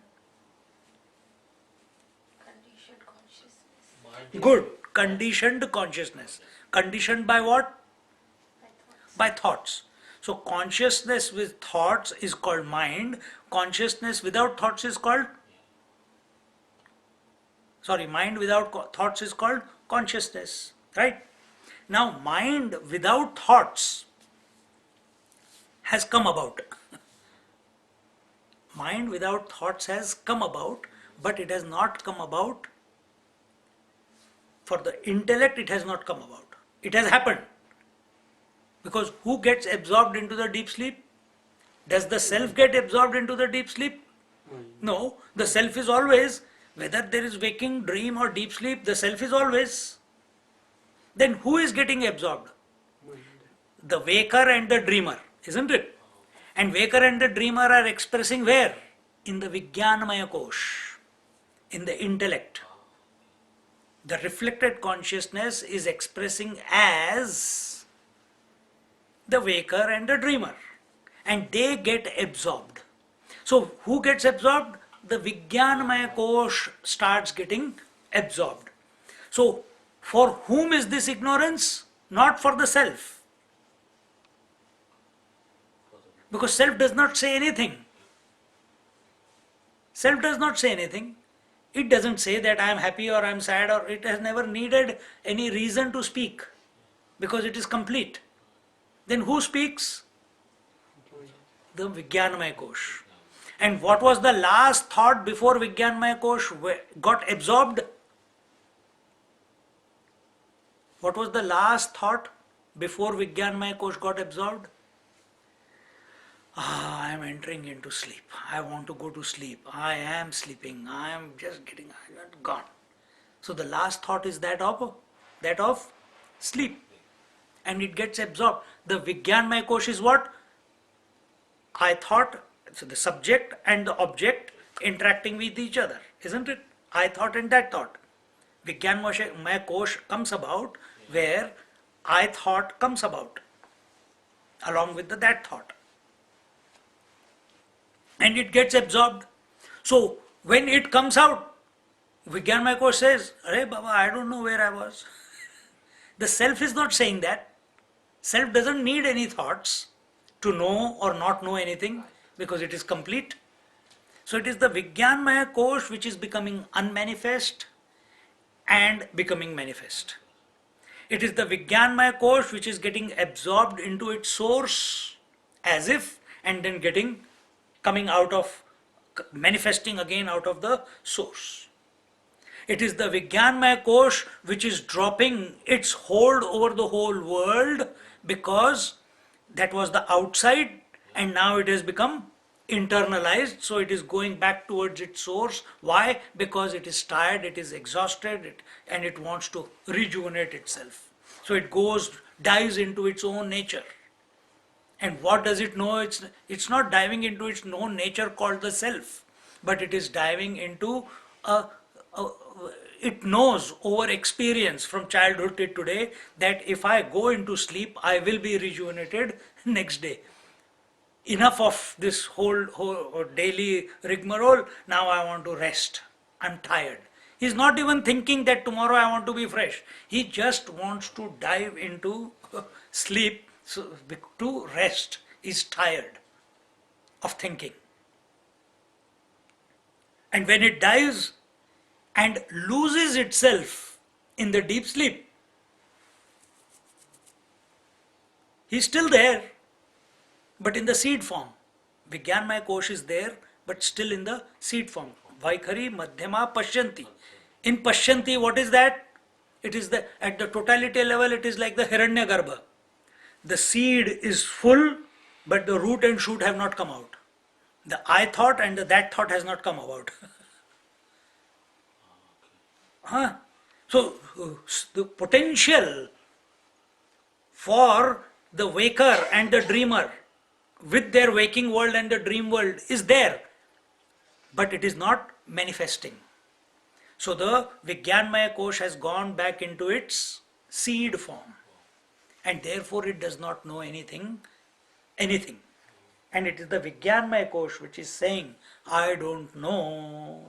Conditioned consciousness. Mind is Good. Conditioned consciousness. Conditioned by what? By thoughts. By thoughts. So consciousness with thoughts is called mind. Consciousness without thoughts is called, sorry, mind without thoughts is called consciousness, right? Now mind without thoughts has come about. Mind without thoughts has come about, but it has not come about for the intellect. It has not come about. It has happened. Because who gets absorbed into the deep sleep? Does the self get absorbed into the deep sleep? No, the self is always, whether there is waking, dream or deep sleep, the self is always. Then who is getting absorbed? The waker and the dreamer, isn't it? And waker and the dreamer are expressing where? In the Vijnanamaya Kosh, in the intellect. The reflected consciousness is expressing as the waker and the dreamer, and they get absorbed. So who gets absorbed? The Vijnanamaya Kosh starts getting absorbed. So for whom is this ignorance? Not for the self. Because self does not say anything. Self does not say anything. It doesn't say that I am happy or I am sad, or it has never needed any reason to speak because it is complete. Then who speaks? The Vijnanamaya Kosh. And what was the last thought before Vijnanamaya Kosh got absorbed? What was the last thought before Vijnanamaya Kosh got absorbed? I am entering into sleep. I want to go to sleep. I am sleeping. I am just getting gone. So the last thought is that of sleep. And it gets absorbed. The Vijnanamaya Kosh is what? I thought, so the subject and the object interacting with each other, isn't it? I thought and that thought. Vijnanamaya Kosh comes about where I thought comes about, along with the that thought. And it gets absorbed. So when it comes out, Vijnanamaya Kosh says, "Arey Baba, I don't know where I was." The self is not saying that. Self doesn't need any thoughts to know or not know anything because it is complete. So it is the Vijnanamaya Kosh which is becoming unmanifest and becoming manifest. It is the Vijnanamaya Kosh which is getting absorbed into its source as if, and then coming out of, manifesting again out of the source. It is the Vijnanamaya Kosh which is dropping its hold over the whole world because that was the outside and now it has become internalized, so it is going back towards its source. Why? Because it is tired, it is exhausted, and it wants to rejuvenate itself. So it dives into its own nature. And what does it know? It's not diving into its own nature called the self, but it is diving into it knows over experience from childhood till today that if I go into sleep, I will be rejuvenated next day. Enough of this whole daily rigmarole, now I want to rest. I'm tired. He's not even thinking that tomorrow I want to be fresh. He just wants to dive into sleep to rest. He's tired of thinking. And when it dives and loses itself in the deep sleep, he's still there, but in the seed form. Vijnanamaya Kosh is there, but still in the seed form. Vaikhari Madhyama Pashyanti. In Pashyanti, what is that? It is at the totality level, it is like the Hiranyagarbha. The seed is full, but the root and shoot have not come out. The I thought and the that thought has not come about. So the potential for the waker and the dreamer with their waking world and the dream world is there, but it is not manifesting. So the Vijnanamaya Kosh has gone back into its seed form, and therefore it does not know anything. And it is the Vijnanmaya Kosh which is saying, I don't know.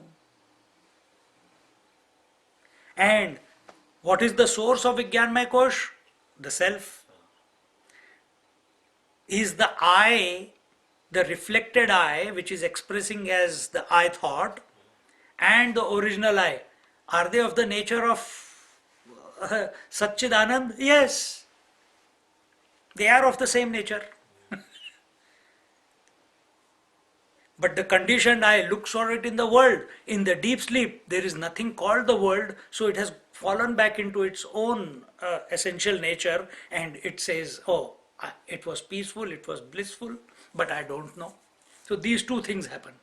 And what is the source of Vijnanmaya Kosh? The self. Is the I, the reflected I, which is expressing as the I thought, and the original I, are they of the nature of Satchidanand? Yes, they are of the same nature. But the conditioned eye looks for it in the world. In the deep sleep, there is nothing called the world, so it has fallen back into its own essential nature, and it says, oh, it was peaceful, it was blissful, but I don't know. So these two things happen.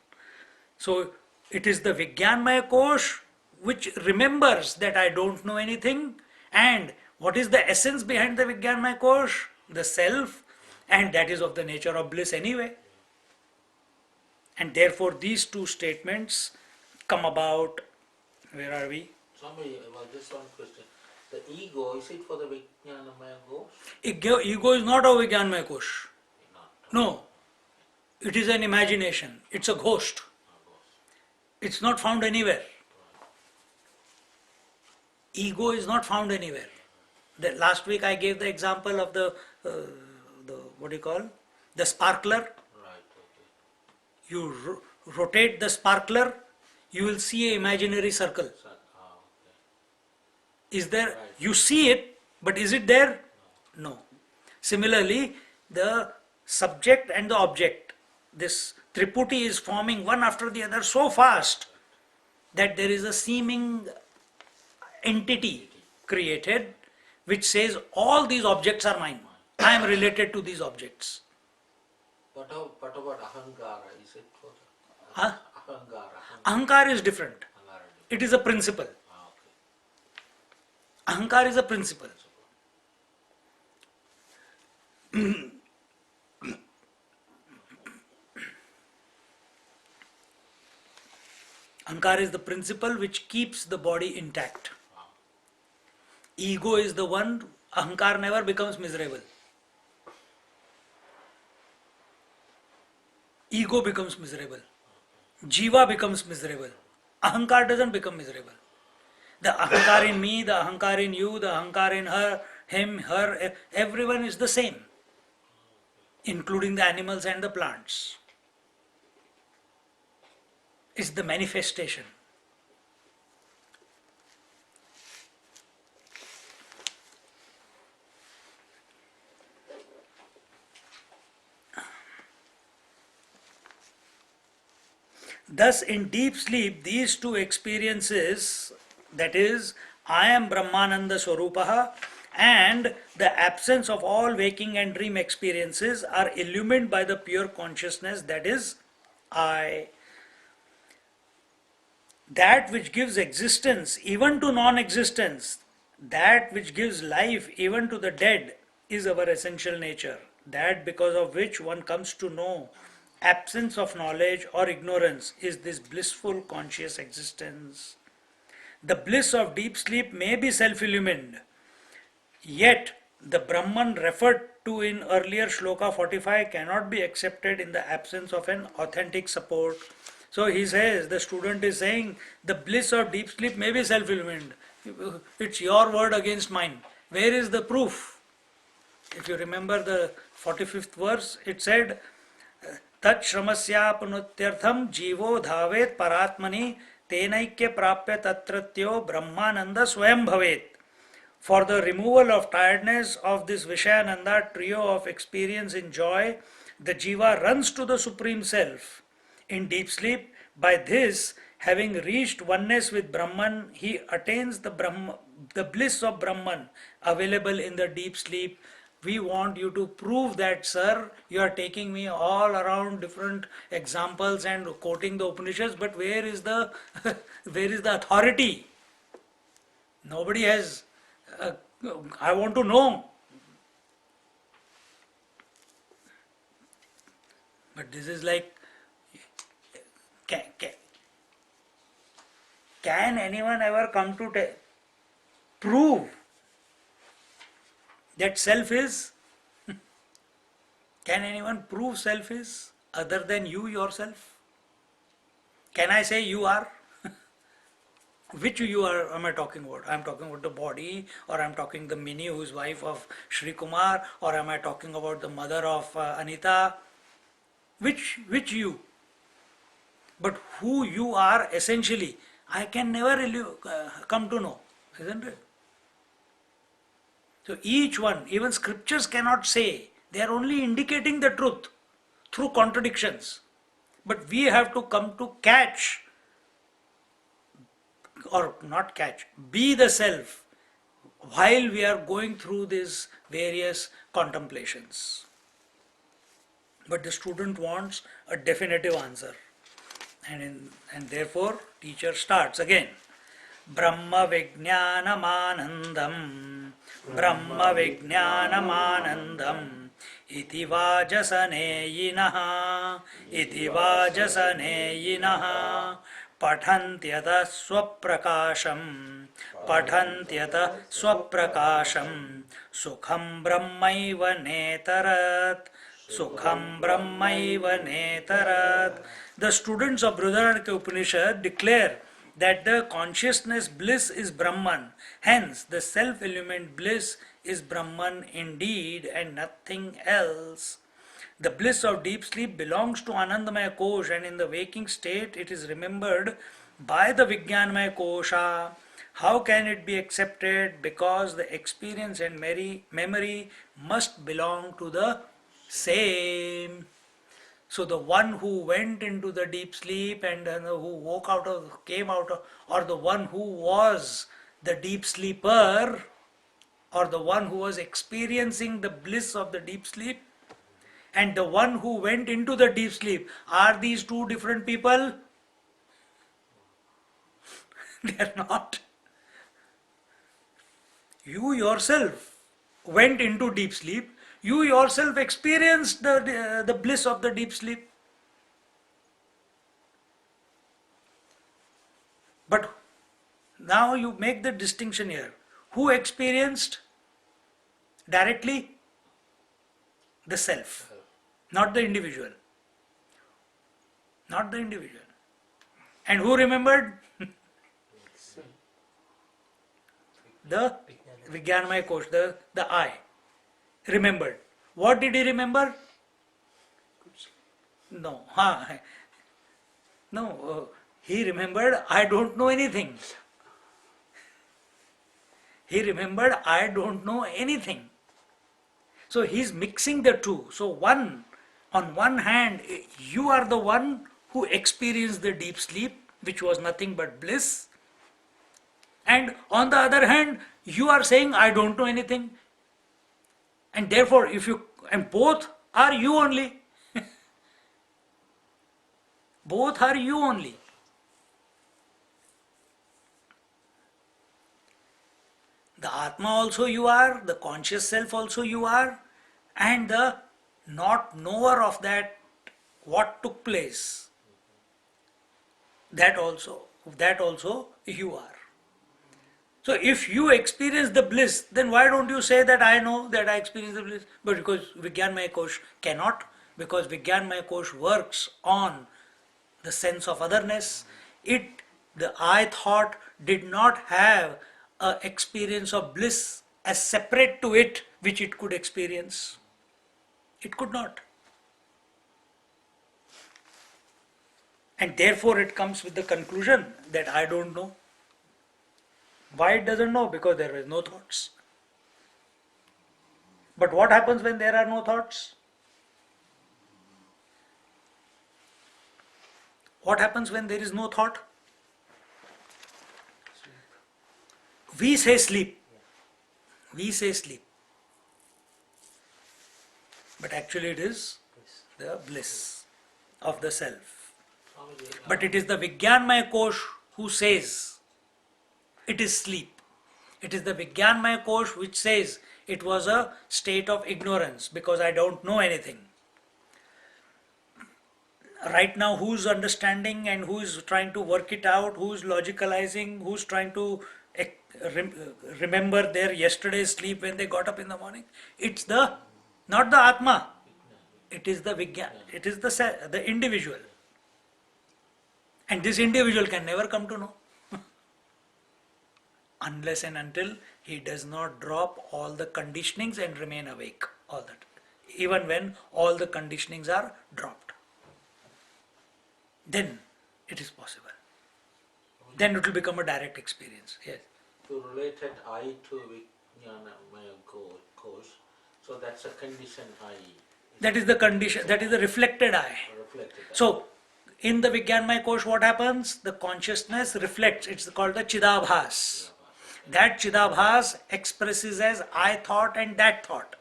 So it is the Vijnanmaya Kosh which remembers that I don't know anything, and what is the essence behind the Vijnanmaya Kosh? The self, and that is of the nature of bliss anyway. And therefore these two statements come about. Where are we? Swami, just one question. The ego, is it for the Vijnanamaya Ghosh? Ego is not a Vijnanmaya Kosh. Not. No, it is an imagination. It's a ghost. It's not found anywhere. Ego is not found anywhere. Last week I gave the example of the what do you call, the sparkler. Right, okay. You rotate the sparkler, you will see an imaginary circle. Okay. Is there? Right. You see it, but is it there? No. Similarly, the subject and the object, this triputi is forming one after the other so fast that there is a seeming entity created which says all these objects are mine. I am related to these objects. What about ahankara? Is it for the Huh? ahankara? Ahankar is different. Ahankara. It is a principle. Okay. Ahankar is a principle. Ahankar is the principle which keeps the body intact. Ego is the one, Ahankar never becomes miserable. Ego becomes miserable. Jiva becomes miserable. Ahankar doesn't become miserable. The Ahankar in me, the Ahankar in you, the Ahankar in her, him, her, everyone is the same, including the animals and the plants. It's the manifestation. Thus, in deep sleep, these two experiences, that is, I am Brahmananda Swarupaha, and the absence of all waking and dream experiences, are illumined by the pure consciousness, that is, I. That which gives existence even to non existence, that which gives life even to the dead, is our essential nature. That because of which one comes to know absence of knowledge or ignorance is this blissful conscious existence. The bliss of deep sleep may be self illumined, yet the Brahman referred to in earlier Shloka 45 cannot be accepted in the absence of an authentic support. So he says, the student is saying, the bliss of deep sleep may be self illumined. It's your word against mine. Where is the proof? If you remember the 45th verse, it said, Tat shramasyapanutyartham jivo dhavet paratmani tenaikya prapya tatratyo brahmananda swayam bhavet. For the removal of tiredness of this Vishayananda trio of experience in joy, the jiva runs to the Supreme Self. In deep sleep, by this, having reached oneness with Brahman, he attains the bliss of Brahman available in the deep sleep. We want you to prove that, sir. You are taking me all around different examples and quoting the Upanishads, but where is the where is the authority? Nobody has. I want to know. But this is like, can anyone ever come to prove That self is, can anyone prove self is other than you yourself? Can I say you are? Which you are am I talking about? I am talking about the body, or I am talking the Mini who is wife of Shri Kumar, or am I talking about the mother of Anita? Which you? But who you are essentially, I can never really come to know, isn't it? So each one, even scriptures cannot say, they are only indicating the truth through contradictions. But we have to come to catch, or not catch, be the self while we are going through these various contemplations. But the student wants a definitive answer. And therefore, teacher starts again. Brahma Vijnanamanandam, Brahma Vijnanamanandam, iti vajasane yinaha, patantyata swaprakasham, sukham brahmaiva netarat, Sukham Brahmaiva Netarat. The students of Brihadaranyaka Upanishad declare that the consciousness bliss is Brahman. Hence, the self-illumined bliss is Brahman indeed and nothing else. The bliss of deep sleep belongs to Anandamaya Kosh, and in the waking state it is remembered by the Vijnanamaya Kosha. How can it be accepted? Because the experience and memory must belong to the same. So the one who went into the deep sleep and who came out of, or the one who was the deep sleeper, or the one who was experiencing the bliss of the deep sleep, and the one who went into the deep sleep, are these two different people? They are not. You yourself went into deep sleep. You yourself experienced the bliss of the deep sleep. But now you make the distinction here. Who experienced directly? The self, not the individual. Not the individual. And who remembered? The Vijnanamaya Kosh, the I. Remembered. What did he remember? No. No. He remembered, I don't know anything. He remembered, I don't know anything. So he's mixing the two. So on one hand, you are the one who experienced the deep sleep, which was nothing but bliss. And on the other hand, you are saying, I don't know anything. And therefore, and both are you only. Both are you only. The Atma also you are, the conscious self also you are, and the not knower of that, what took place, that also you are. So if you experience the bliss, then why don't you say that I know that I experience the bliss? But because Vijnanamaya Kosh cannot, because Vijnanamaya Kosh works on the sense of otherness. The I thought did not have an experience of bliss as separate to it, which it could experience. It could not. And therefore it comes with the conclusion that I don't know. Why it doesn't know? Because there is no thoughts. But what happens when there are no thoughts? What happens when there is no thought? We say sleep. We say sleep. But actually it is the bliss of the self. But it is the Vijnanamaya Kosh who says it is sleep. It is the Vijnanamaya Kosh which says it was a state of ignorance because I don't know anything. Right now, who's understanding and who's trying to work it out, who's logicalizing, who's trying to remember their yesterday's sleep when they got up in the morning. It's not the Atma, it is the Vigyan, it is the individual. And this individual can never come to know unless and until he does not drop all the conditionings and remain awake all that. Even when all the conditionings are dropped, then it is possible. Then it will become a direct experience. Yes. You related I to Vijnanamaya Kosh, so that's a conditioned I. That is the condition, that is the reflected I. Reflected I. So, in the Vijnanmaya Kosh, what happens? The consciousness reflects, it's called the Chidabhas. That Chidabhas expresses as I thought and that thought.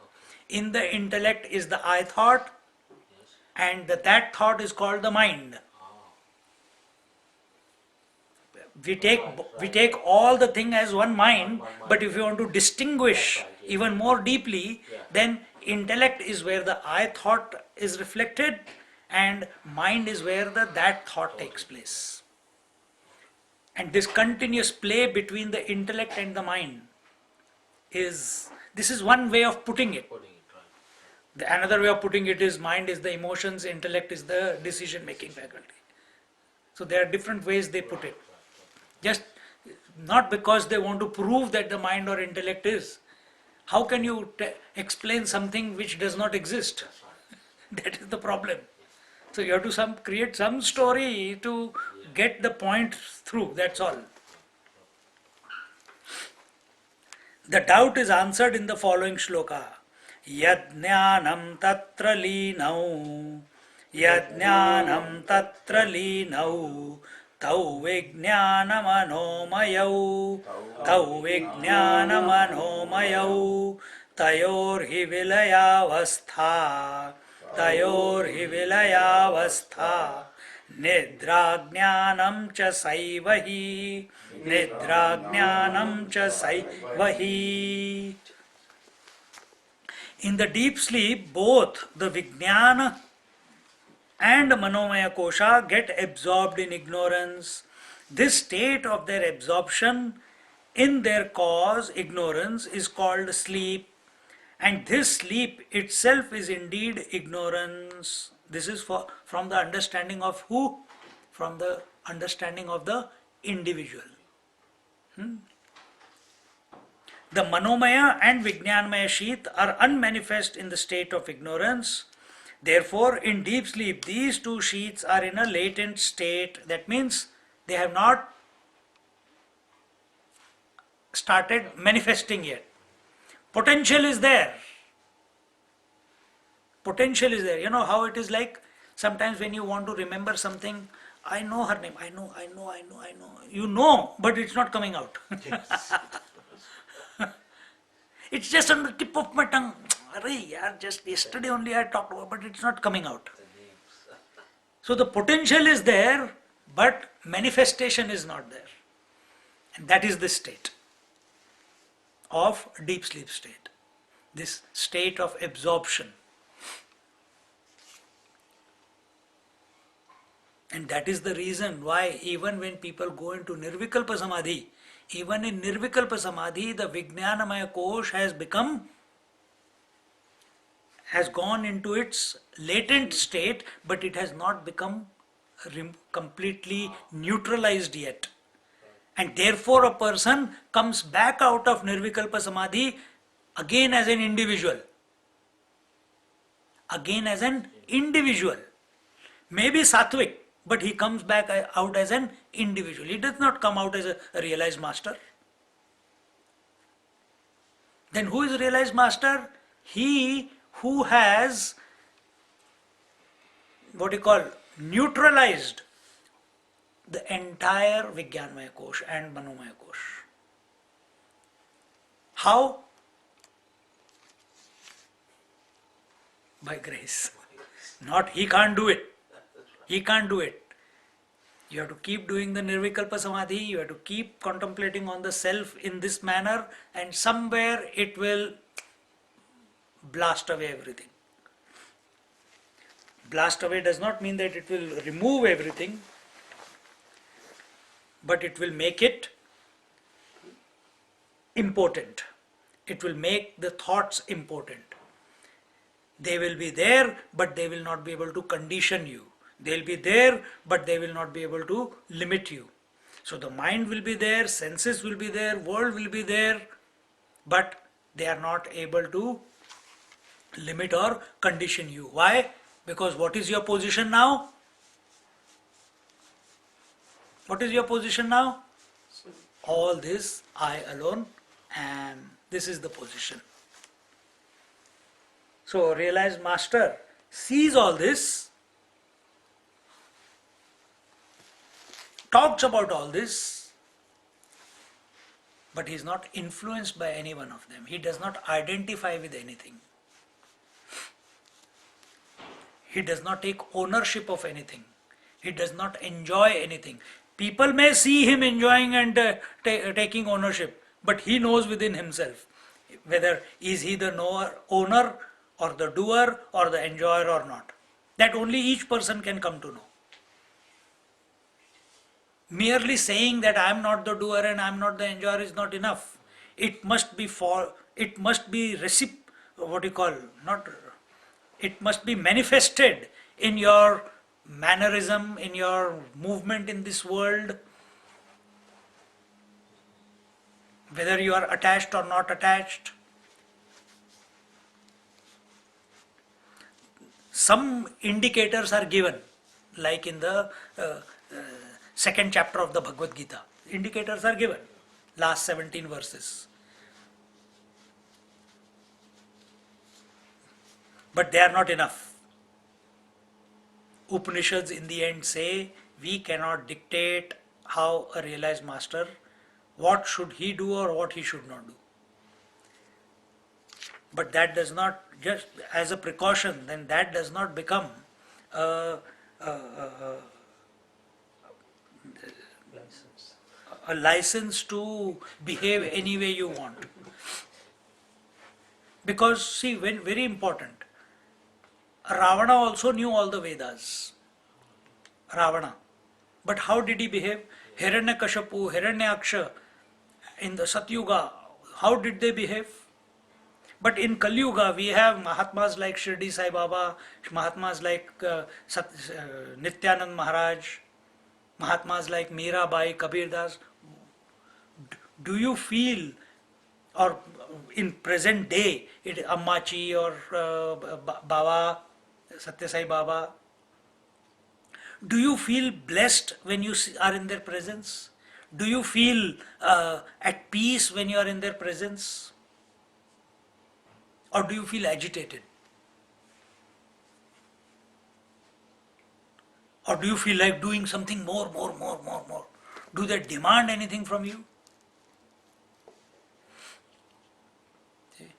In the intellect is the I thought, and that thought is called the mind. We take all the thing as one mind, but if you want to distinguish even more deeply, then intellect is where the I thought is reflected, and mind is where that thought takes place. And this continuous play between the intellect and the mind this is one way of putting it. Another way of putting it is mind is the emotions, intellect is the decision making faculty. So there are different ways they put it. Just not because they want to prove that the mind or intellect is. How can you explain something which does not exist? That is the problem. So you have to create some story to get the point through, that's all. The doubt is answered in the following shloka. Yajnanam tatra linau, yajnanam tatra linau, tau vijnanamanomayau, tayor hi vilayavastha, nidrajnanam cha saivahi. In the deep sleep, both the Vijnana and Manomaya Kosha get absorbed in ignorance. This state of their absorption in their cause, ignorance, is called sleep. And this sleep itself is indeed ignorance. This is from the understanding of who? From the understanding of the individual. The Manomaya and Vijnanmaya sheath are unmanifest in the state of ignorance. Therefore, in deep sleep, these two sheaths are in a latent state. That means they have not started manifesting yet. Potential is there. Potential is there. You know how it is like sometimes when you want to remember something, I know her name, I know. You know, but it's not coming out. Yes. It's just on the tip of my tongue. Just yesterday only I talked about, but it's not coming out. So the potential is there, but manifestation is not there. And that is the state of deep sleep state. This state of absorption. And that is the reason why even when people go into Nirvikalpa Samadhi, even in Nirvikalpa Samadhi, the Vijnanamaya Kosh has gone into its latent state, but it has not become completely neutralized yet. And therefore a person comes back out of Nirvikalpa Samadhi again as an individual. Again as an individual. Maybe Sattvic, but he comes back out as an individual. He does not come out as a realized master. Then who is a realized master? He who has neutralized the entire Vijnanmaya Kosh and Manomaya Kosh. How? By grace. Not he can't do it. He can't do it. You have to keep doing the Nirvikalpa Samadhi, you have to keep contemplating on the self in this manner, and somewhere it will blast away everything. Blast away does not mean that it will remove everything, but it will make it important. It will make the thoughts important. They will be there, but they will not be able to condition you. They'll be there, but they will not be able to limit you. So the mind will be there, senses will be there, world will be there, but they are not able to limit or condition you. Why? Because what is your position now? What is your position now? All this I alone am. This is the position. So realized master sees all this, talks about all this, but he is not influenced by any one of them. He does not identify with anything. He does not take ownership of anything. He does not enjoy anything. People may see him enjoying and taking ownership, but he knows within himself whether is he the owner or the doer or the enjoyer or not. That only each person can come to know. Merely saying that I am not the doer and I am not the enjoyer is not enough. It must be it must be manifested in your mannerism, in your movement in this world, whether you are attached or not attached. Some indicators are given, like in the second chapter of the Bhagavad Gita. Indicators are given, last 17 verses. But they are not enough. Upanishads in the end say, we cannot dictate how a realized master, what should he do or what he should not do. But that does not, just as a precaution, then that does not become a license to behave any way you want. Because, see, very important, Ravana also knew all the Vedas. Ravana. But how did he behave? Hiranyakashipu, Hiranyaksha, in the Satyuga, how did they behave? But in Kali Yuga, we have Mahatmas like Shirdi Sai Baba, Mahatmas like Nityanand Maharaj, Mahatmas like Meera Bai, Kabir Das. Do you feel, or in present day, Ammachi or Baba, Satya Sai Baba, do you feel blessed when you are in their presence? Do you feel at peace when you are in their presence? Or do you feel agitated? Or do you feel like doing something more? Do they demand anything from you? See?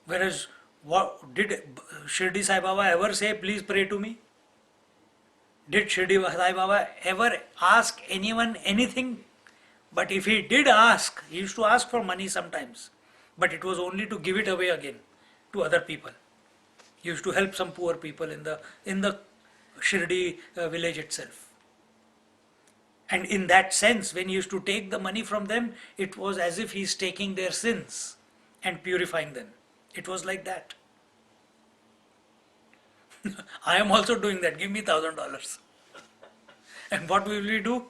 Whereas, what did Shirdi Sai Baba ever say, please pray to me? Did Shirdi Sai Baba ever ask anyone anything? But if he did ask, he used to ask for money sometimes. But it was only to give it away again to other people. He used to help some poor people in the Shirdi village itself. And in that sense, when he used to take the money from them, it was as if he is taking their sins and purifying them. It was like that. I am also doing that. Give me $1,000. And what will we do?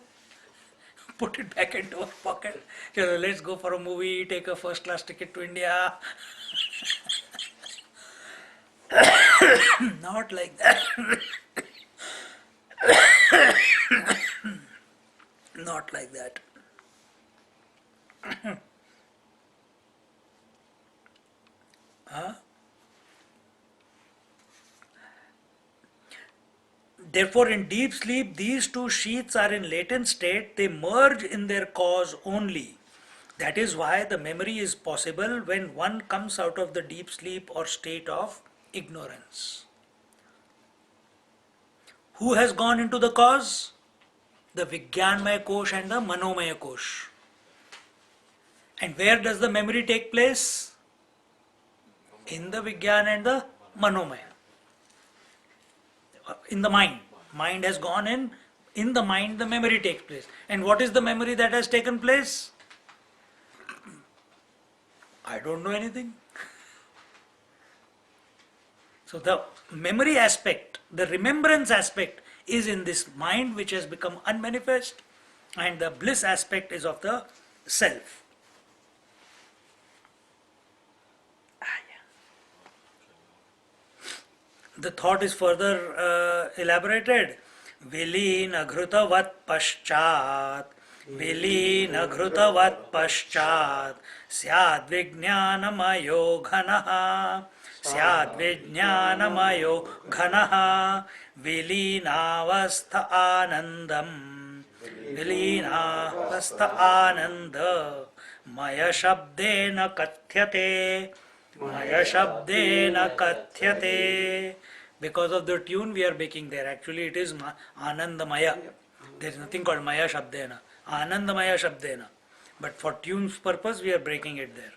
Put it back into our pocket. Let's go for a movie, take a first class ticket to India. Not like that. Not like that. Huh? Therefore, in deep sleep, these two sheaths are in latent state, they merge in their cause only. That is why the memory is possible when one comes out of the deep sleep or state of ignorance. Who has gone into the cause? The Vijnanmaya Kosh and the Manomaya Kosh. And where does the memory take place? In the Vijnan and the Manomaya. In the mind. Mind has gone in the mind the memory takes place. And what is the memory that has taken place? I don't know anything. So the memory aspect, the remembrance aspect is in this mind which has become unmanifest, and the bliss aspect is of the self. The thought is further elaborated. Vilina ghrutavat paschat, Vilina ghrutavat paschat, Syad vijnanamayo ghanaha, Syad vijnanamayo ghanaha, Vilinavastha anandam, Vilinavastha ananda, Maya shabdena kathyate, Maya shabdena kathyate. Because of the tune we are making there, actually it is Anandamaya. There is nothing called Maya Shabdena. Anandamaya Shabdena. But for tune's purpose we are breaking it there.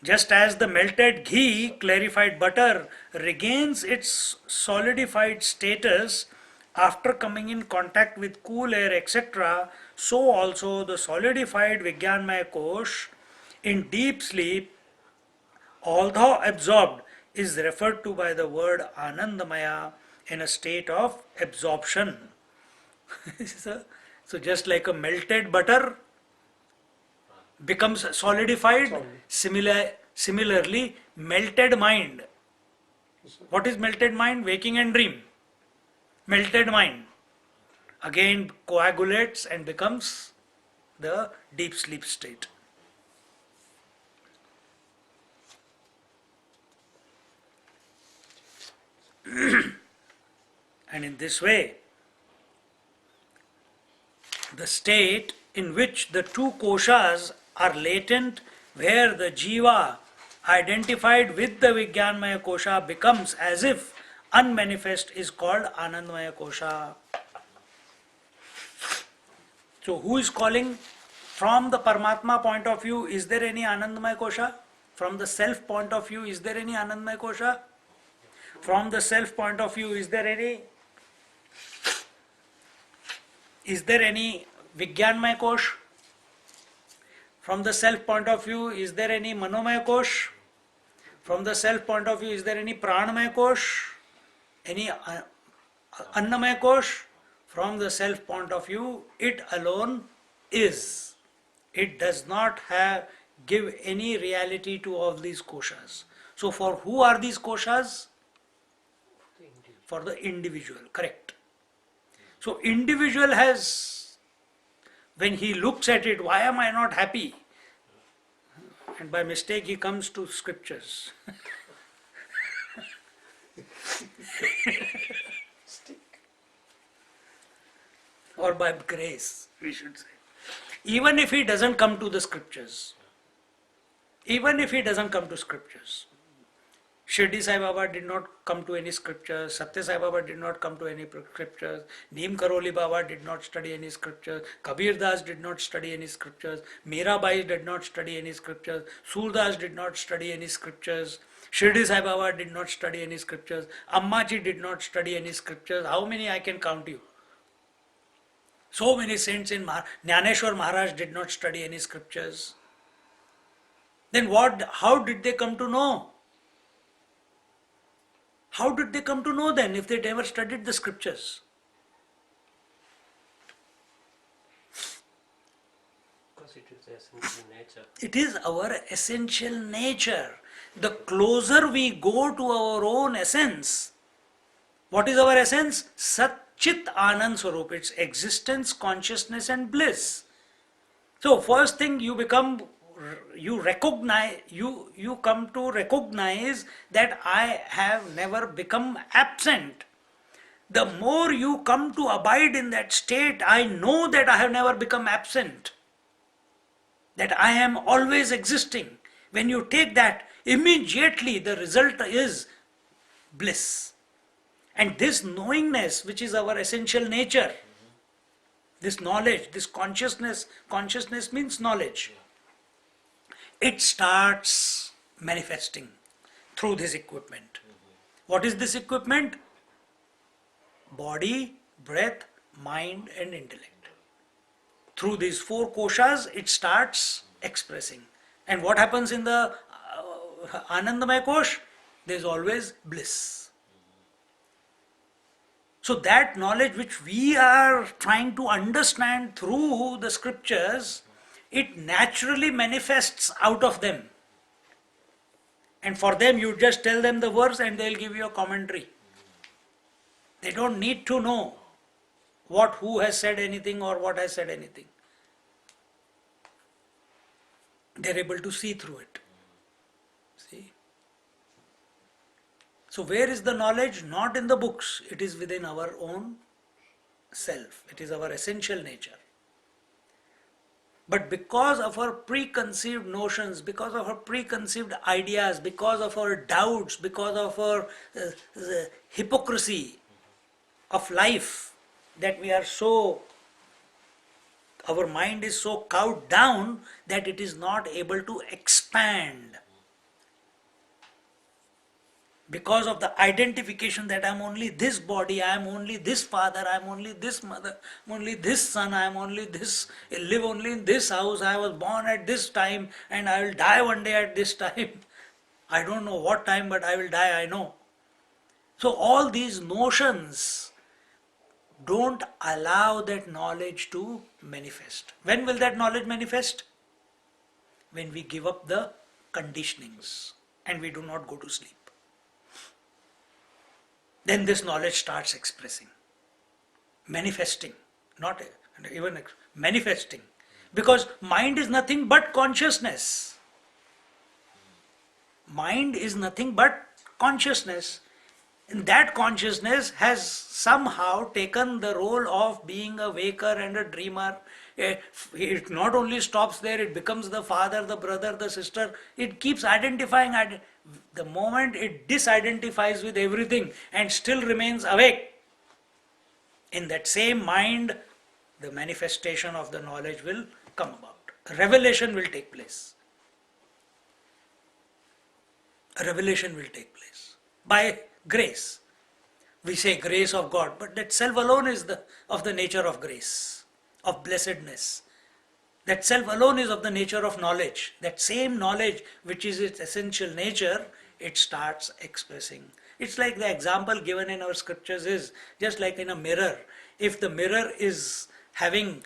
Just as the melted ghee, clarified butter, regains its solidified status after coming in contact with cool air, etc., so also the solidified Vijnanmaya Kosh in deep sleep, although absorbed, is referred to by the word Anandamaya in a state of absorption. So just like a melted butter becomes solidified, similarly melted mind. What is melted mind? Waking and dream. Melted mind again coagulates and becomes the deep sleep state. And in this way, the state in which the two koshas are latent, where the jiva identified with the Vijnanmaya kosha becomes as if unmanifest, is called Anandmaya kosha. So who is calling? From the Paramatma point of view, is there any Anandmaya kosha? From the self point of view, is there any Anandmaya kosha? From the self point of view, is there any Vijnanmaya kosh? From the self point of view, is there any Manomaya kosh? From the self point of view, is there any Pranamaya kosh? Any Annamaya kosh? From the self point of view, it alone is. It does not give any reality to all these koshas. So for who are these koshas? For the individual, correct. So individual has, when he looks at it, why am I not happy? And by mistake he comes to scriptures. Or by grace, we should say. Even if he doesn't come to the scriptures, Shirdi Sai Baba did not come to any scriptures, Satya Sai Baba did not come to any scriptures, Neem Karoli Baba did not study any scriptures, Kabir Das did not study any scriptures, Mirabai did not study any scriptures, Surdas did not study any scriptures, Shirdi Sai Baba did not study any scriptures, Ammaji did not study any scriptures. How many I can count you? So many saints in Jnaneshwar Maharaj did not study any scriptures. Then how did they come to know? How did they come to know then if they never studied the scriptures? Because it is the essential nature. It is our essential nature. The closer we go to our own essence, what is our essence? Sat Chit Anand Swarup, its existence, consciousness and bliss. So first thing you come to recognize that I have never become absent. The more you come to abide in that state, I know that I have never become absent, that I am always existing. When you take that, immediately the result is bliss. And this knowingness, which is our essential nature, this knowledge, this consciousness means knowledge, it starts manifesting through this equipment. What is this equipment? Body, breath, mind and intellect. Through these four koshas, it starts expressing. And what happens in the Anandamaya Kosh? There is always bliss. So that knowledge which we are trying to understand through the scriptures, it naturally manifests out of them. And for them, you just tell them the verse and they'll give you a commentary. They don't need to know who has said anything or what has said anything. They're able to see through it. See? So where is the knowledge? Not in the books. It is within our own self. It is our essential nature. But because of our preconceived notions, because of our preconceived ideas, because of our doubts, because of our hypocrisy of life, that we are so, our mind is so cowed down that it is not able to expand. Because of the identification that I am only this body, I am only this father, I am only this mother, I am only this son, I am only this, I live only in this house, I was born at this time and I will die one day at this time. I don't know what time, but I will die, I know. So all these notions don't allow that knowledge to manifest. When will that knowledge manifest? When we give up the conditionings and we do not go to sleep. Then this knowledge starts expressing, manifesting, not even manifesting. Because mind is nothing but consciousness. Mind is nothing but consciousness. And that consciousness has somehow taken the role of being a waker and a dreamer. It not only stops there, it becomes the father, the brother, the sister. It keeps identifying. The moment it disidentifies with everything and still remains awake, in that same mind, the manifestation of the knowledge will come about. Revelation will take place. Revelation will take place by grace. We say grace of God, but that self alone is of the nature of grace, of blessedness. That self alone is of the nature of knowledge. That same knowledge, which is its essential nature, it starts expressing. It's like the example given in our scriptures is just like in a mirror. If the mirror is having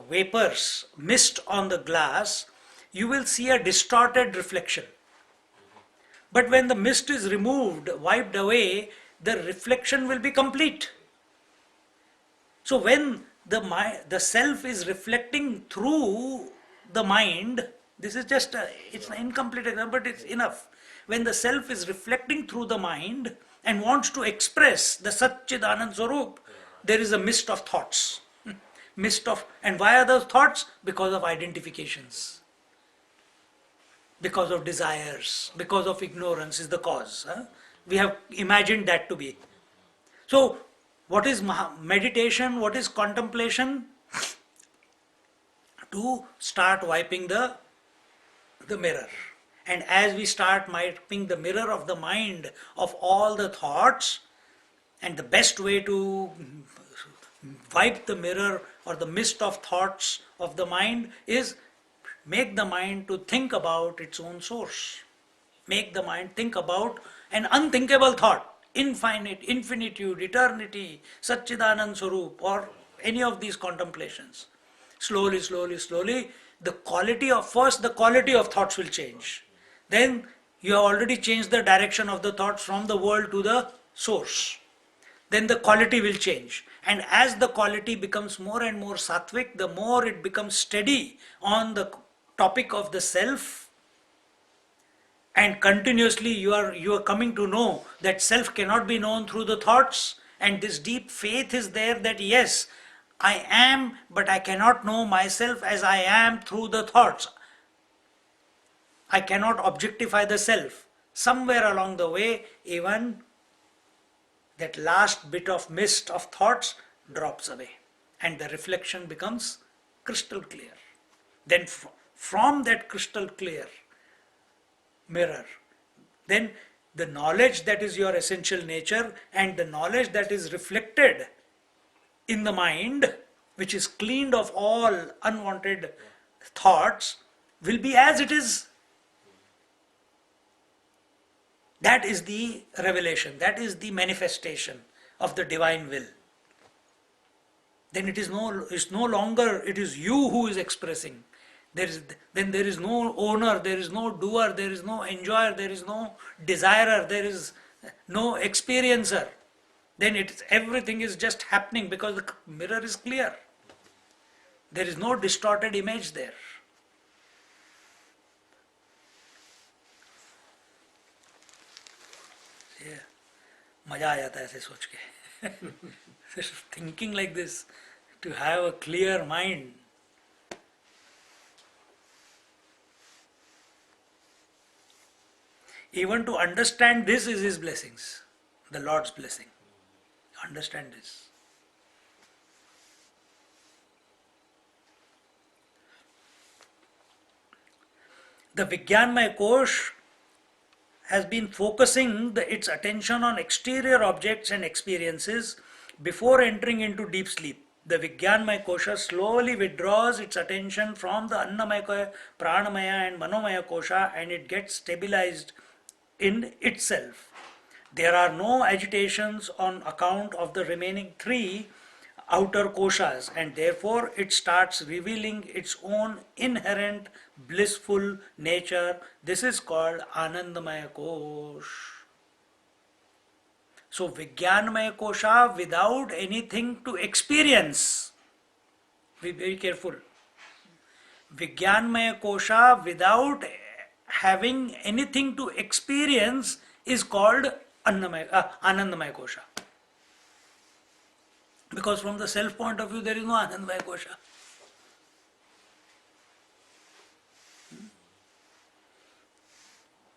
vapors, mist on the glass, you will see a distorted reflection. But when the mist is removed, wiped away, the reflection will be complete. So when the self is reflecting through the mind, this is just it's an incomplete example, but it's enough. When the self is reflecting through the mind and wants to express the Satchidanand Swarup, there is a mist of thoughts. And why are those thoughts? Because of identifications. Because of desires, because of ignorance is the cause. We have imagined that to be. So, what is meditation? What is contemplation? To start wiping the mirror. And as we start wiping the mirror of the mind of all the thoughts, and the best way to wipe the mirror or the mist of thoughts of the mind is make the mind to think about its own source. Make the mind think about an unthinkable thought, infinite, infinitude, eternity, Satchidanand Swarup, or any of these contemplations. Slowly, slowly, slowly, the quality of thoughts will change. Then you have already changed the direction of the thoughts from the world to the source. Then the quality will change. And as the quality becomes more and more sattvic, the more it becomes steady on the topic of the self, and continuously you are coming to know that self cannot be known through the thoughts, and this deep faith is there that yes, I am, but I cannot know myself as I am through the thoughts. I cannot objectify the self. Somewhere along the way, even that last bit of mist of thoughts drops away and the reflection becomes crystal clear. Then from that crystal clear mirror, then the knowledge that is your essential nature and the knowledge that is reflected in the mind, which is cleaned of all unwanted thoughts, will be as it is. That is the revelation, that is the manifestation of the divine will. Then it's no longer, it is you who is expressing. Then there is no owner, there is no doer, there is no enjoyer, there is no desirer, there is no experiencer. Then everything is just happening because the mirror is clear. There is no distorted image there. Yeah. मजा आ जाता है ऐसे सोच के. Thinking like this, to have a clear mind. Even to understand this is His blessings, the Lord's blessing. Understand this. The Vijnanmaya Kosh has been focusing its attention on exterior objects and experiences before entering into deep sleep. The Vijnanmaya Kosha slowly withdraws its attention from the Annamaya, Pranamaya and Manomaya Kosha, and it gets stabilized in itself. There are no agitations on account of the remaining three outer koshas, and therefore it starts revealing its own inherent blissful nature. This is called Anandamaya Kosh. So Vijnanmaya Kosha without anything to experience. Be very careful. Vijnanmaya Kosha without having anything to experience is called Anandamaya Kosha. Because from the self point of view, there is no Anandamaya Kosha.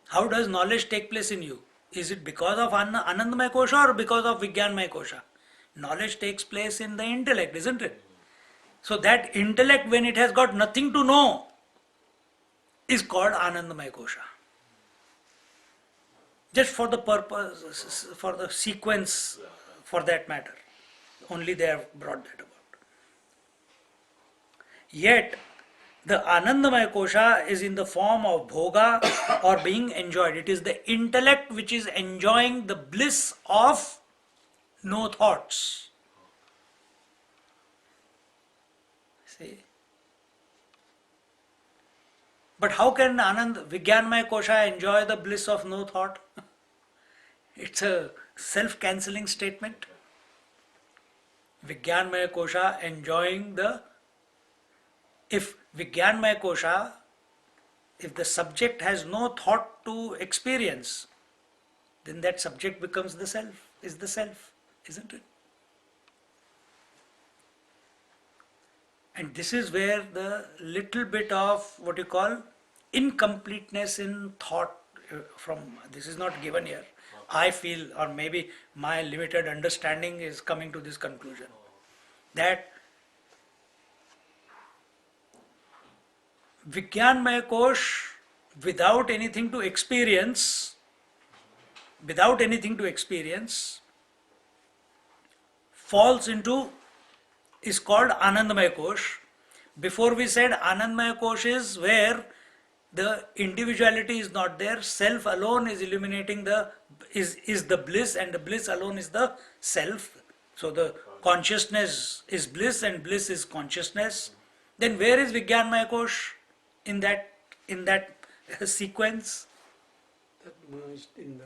How does knowledge take place in you? Is it because of Anandamaya Kosha or because of Vijnanmaya Kosha? Knowledge takes place in the intellect, isn't it? So that intellect, when it has got nothing to know, is called Anandamaya Kosha. Just for the purpose, for the sequence, for that matter. Only they have brought that about. Yet, the Anandamaya Kosha is in the form of bhoga or being enjoyed. It is the intellect which is enjoying the bliss of no thoughts. See? But how can Vijnanmaya Kosha enjoy the bliss of no thought? It's a self-cancelling statement. Vijnanmaya Kosha enjoying if Vijnanmaya Kosha, if the subject has no thought to experience, then that subject becomes the self, isn't it? And this is where the little bit of what you call incompleteness in thought this is not given here. I feel, or maybe my limited understanding is coming to this conclusion, that Vijnanmaya Kosh, without anything to experience, falls into, is called Anandamaya Kosh. Before we said Anandamaya Kosh is where the individuality is not there, self alone is illuminating is the bliss, and the bliss alone is the self. So the consciousness is bliss and bliss is consciousness. Then where is Vijnanmaya Kosh in that sequence? That merged in the...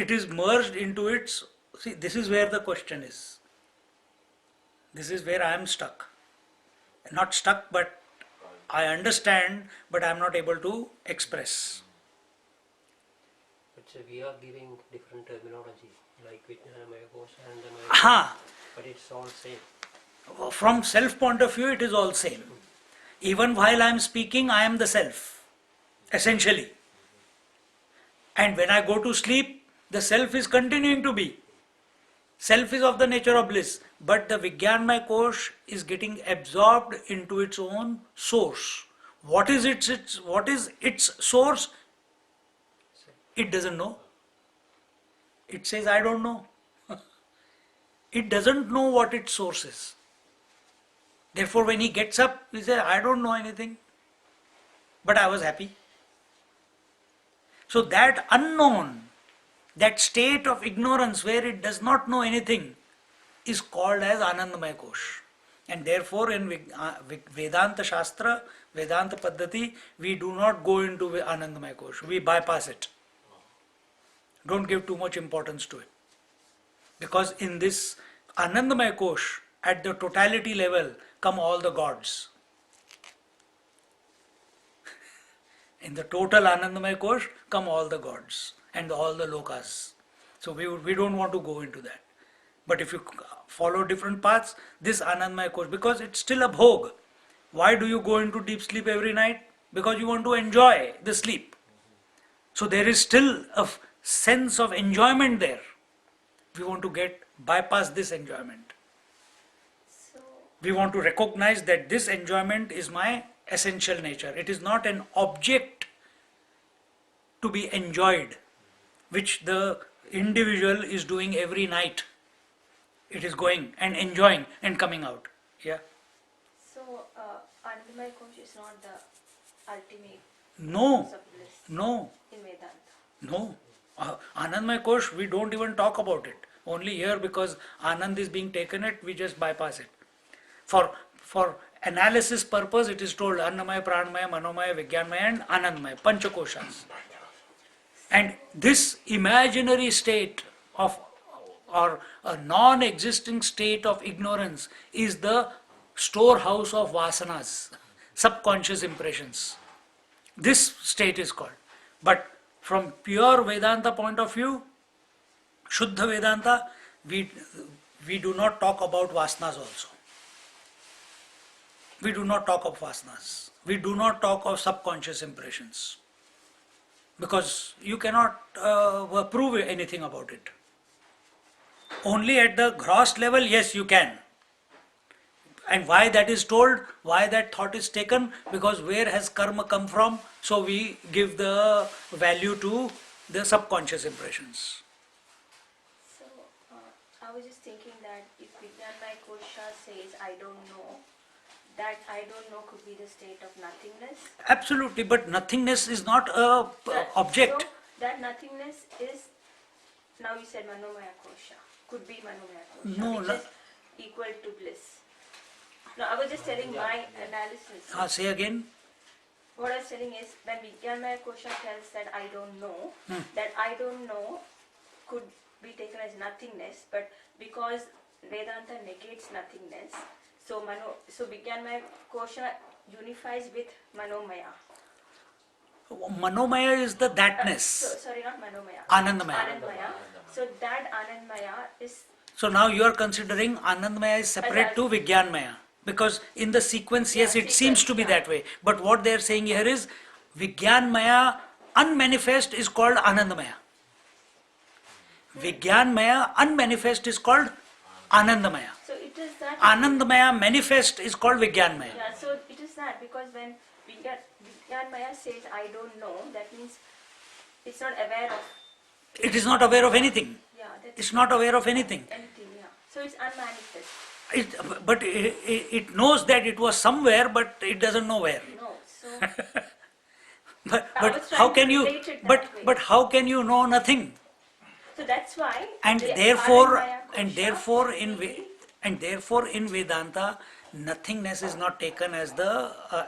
It is merged into its... See, this is where the question is. This is where I am stuck. Not stuck, but I understand, but I am not able to express. But we are giving different terminology, like Vijnanamaya Kosha and the Aha! but it's all same. From self point of view, it is all same. Even while I am speaking, I am the self, essentially. And when I go to sleep, the self is continuing to be. Self is of the nature of bliss, but the Vijnanmaya Kosh is getting absorbed into its own source. What is its source? It doesn't know. It says, I don't know. It doesn't know what its source is. Therefore, when he gets up, he says, I don't know anything. but I was happy. So that unknown, that state of ignorance where it does not know anything, is called as Anandamaya Kosh. And therefore in Vedanta Shastra, Vedanta Paddhati, we do not go into Anandamaya Kosh. We bypass it. Don't give too much importance to it. Because in this Anandamaya Kosh, at the totality level, come all the gods. In the total Anandamaya Kosh, come all the gods and all the lokas. So we don't want to go into that. But if you follow different paths, this Anandamaya Kosh, because it's still a bhog. Why do you go into deep sleep every night? Because you want to enjoy the sleep. So there is still a sense of enjoyment there. We want to bypass this enjoyment. So, We want to recognize that this enjoyment is my essential nature. It is not an object to be enjoyed, which the individual is doing every night. It is going and enjoying and coming out. Yeah. so Anandamaya Kosh is not the ultimate No, source of bliss no, in Vedanta. no. Anandmaya Kosh, we don't even talk about it. Only here, because Anand is being taken it, we just bypass it. For analysis purpose, it is told Annamaya, Pranamaya, Manomaya, Vijnanmaya and Anandmaya, Panchakoshas. And this imaginary state of, or a non-existing state of ignorance, is the storehouse of vasanas, subconscious impressions. This state is called. But from pure Vedanta point of view, Shuddha Vedanta, we do not talk about vasanas also. We do not talk of vasanas. We do not talk of subconscious impressions. Because you cannot prove anything about it. Only at the gross level, yes, you can. And why that is told, why that thought is taken, because where has karma come from? So we give the value to the subconscious impressions. So I was just thinking that if Vijnanmaya Kosha says I don't know, that I don't know could be the state of nothingness. Absolutely, but nothingness is not a object. So that nothingness is, now you said Manomaya Kosha, could be Manomaya Kosha, No, which no. is equal to bliss. No, I was just telling my analysis. Say again. What I was telling is, when Vijnanmaya Kosha tells that I don't know, that I don't know could be taken as nothingness, but because Vedanta negates nothingness, so Vijnanmaya Kosha unifies with Manomaya. Manomaya is the thatness. Sorry, not Manomaya. Anandamaya. Anandmaya. So that Anandmaya is. So now you are considering Anandmaya is separate to Vijnanmaya. Because in the sequence, yes, it seems to be that way. But what they are saying here is, Vijnanmaya unmanifest is called Anandamaya. Vijnanmaya unmanifest is called Anandamaya. So it is that. Anandamaya manifest is called Vijnanmaya. Yeah, so it is that, because when Vijnanmaya says I don't know, that means it's not aware of. It is not aware of anything. Yeah, that's It's not aware of anything. anything, yeah. So it's unmanifest. But it knows that it was somewhere, but it doesn't know where. No, so. But I was how trying can to you? relate it But that way. but how can you know nothing? So that's why. And the therefore, Anandmaya and therefore in Vedanta, nothingness is not taken as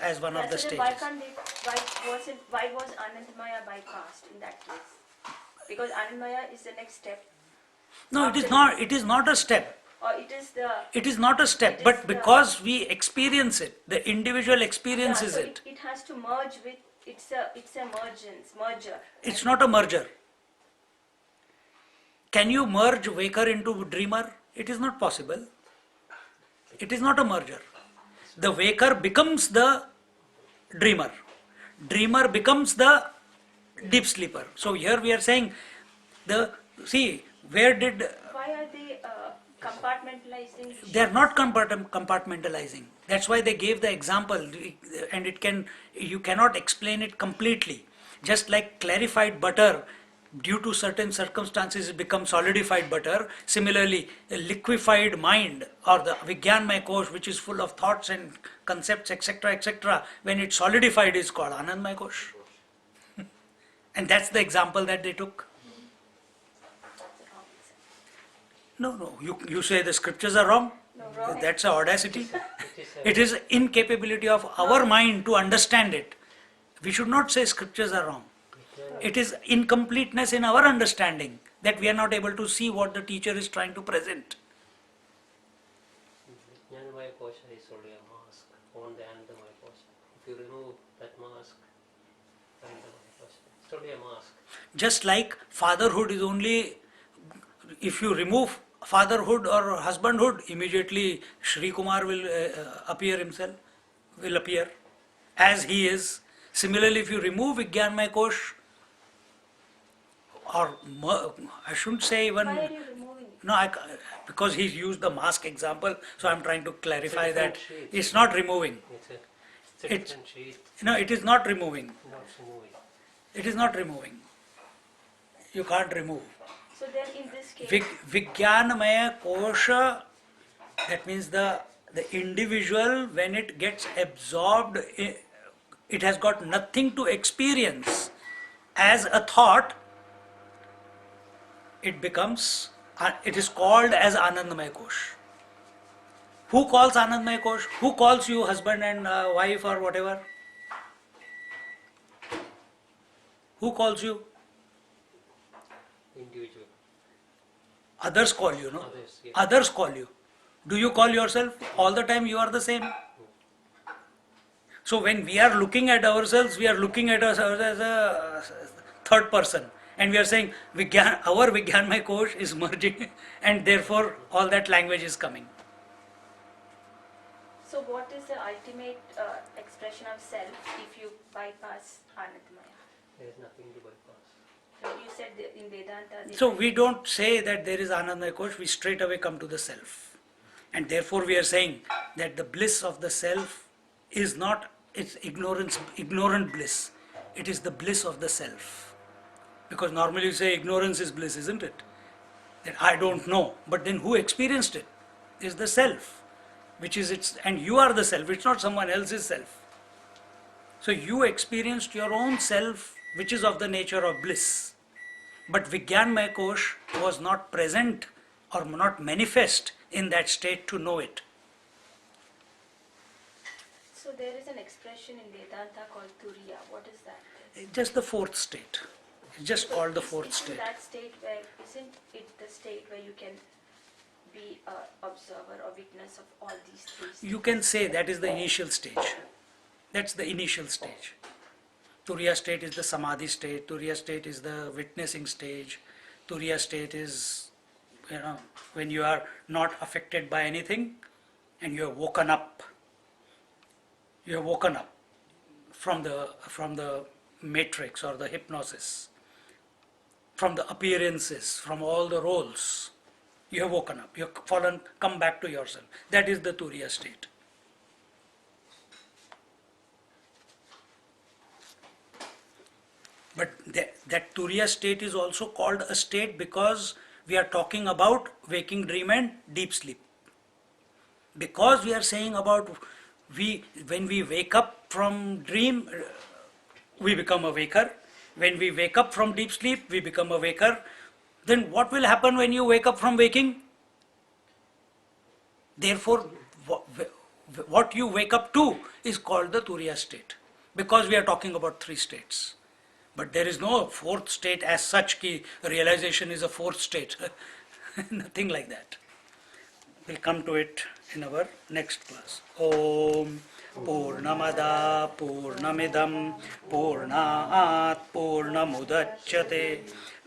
as one of the so then why stages. can't they, why was Anandmaya bypassed in that case? Because Anandmaya is the next step. No, it is not. It is not a step. Or it is the. It is not a step. It is But the- because we experience it, the individual experiences so it. it has to merge with. It's a merger. It's not a merger. Can you merge waker into dreamer? It is not possible. It is not a merger. The waker becomes the dreamer. Dreamer becomes the deep sleeper. So here we are saying, where did Why are they compartmentalizing? they are not compartmentalizing. That's why they gave the example, and you cannot explain it completely. Just like clarified butter due to certain circumstances it becomes solidified butter. Similarly, a liquefied mind or the Vijnanmaya Kosh, which is full of thoughts and concepts, etc., when it's solidified is called Anandmaya Kosh. And that's the example that they took. No, you say the scriptures are wrong? No, wrong. That's a audacity. It is It is incapability of our mind to understand it. We should not say scriptures are wrong. It is incompleteness in our understanding that we are not able to see what the teacher is trying to present. Vijnanamaya Kosha is only a mask on the Anandamaya Kosha. If you remove that mask, Anandamaya Kosha, it's only a mask. Just like fatherhood is only, if you remove fatherhood or husbandhood, immediately Shri Kumar will appear as he is. Similarly, if you remove Vijnanmaya Kosh, or I shouldn't say even. Why are you removing it? No, because he's used the mask example, so I'm trying to clarify that sheet. it's not removing. It's a It's- different sheet, No, it is not removing. not removing. It is not removing. You can't remove. So then in this case, Vijnanamaya Kosha, that means the individual, when it gets absorbed, it has got nothing to experience as a thought, it becomes, it is called as Anandamaya Kosh. Who calls Anandamaya Kosh? Who calls you husband and wife or whatever? Who calls you? Individual. Others call you, no? Others, yeah. Others call you. Do you call yourself? All the time you are the same. So when we are looking at ourselves, we are looking at ourselves as a third person. And we are saying, our Vijnanmaya Kosh is merging and therefore all that language is coming. so what is the ultimate expression of self if you bypass Anandamaya? There is nothing to bypass. You said that in Vedanta. So we don't say that there is Anandamaya Kosh, we straight away come to the self. And therefore we are saying that the bliss of the self is not, it's ignorant bliss. It is the bliss of the self. Because normally you say ignorance is bliss, isn't it? That I don't know. But then who experienced it? Is the self. Which is its, and you are the self, it's not someone else's self. So you experienced your own self, which is of the nature of bliss. But Vijnanmaya Kosh was not present or not manifest in that state to know it. So there is an expression in Vedanta called Turiya. What is that? Just the fourth state. It's just called the Is- fourth isn't state. That state where isn't it the state where you can be an observer or witness of all these three states? You can say that is the initial stage. That's the initial stage. Turiya state is the samadhi state. Turiya state is the witnessing stage. Turiya state is, when you are not affected by anything and you are woken up. You are woken up from the matrix or the hypnosis, from the appearances, from all the roles. You have woken up. You have fallen, come back to yourself. That is the Turiya state. But that Turiya state is also called a state because we are talking about waking dream and deep sleep. Because we are saying about when we wake up from dream, we become a waker. When we wake up from deep sleep, we become a waker. Then what will happen when you wake up from waking? Therefore, what you wake up to is called the Turiya state. Because we are talking about three states. But there is no fourth state as such ki realization is a fourth state. Nothing like that. We'll come to it in our next class. Om Purnamada Purnamidam Purnaat Purnamudachyate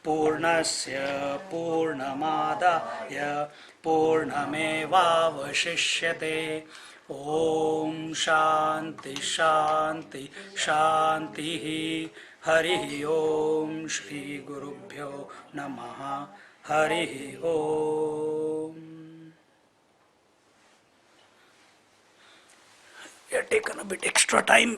Purnasya Purnamadaya Purnamevavashishyate Om Shanti Shanti Shanti Hari Om Shri Gurubhyo Namaha Hari Om. We have taken a bit extra time.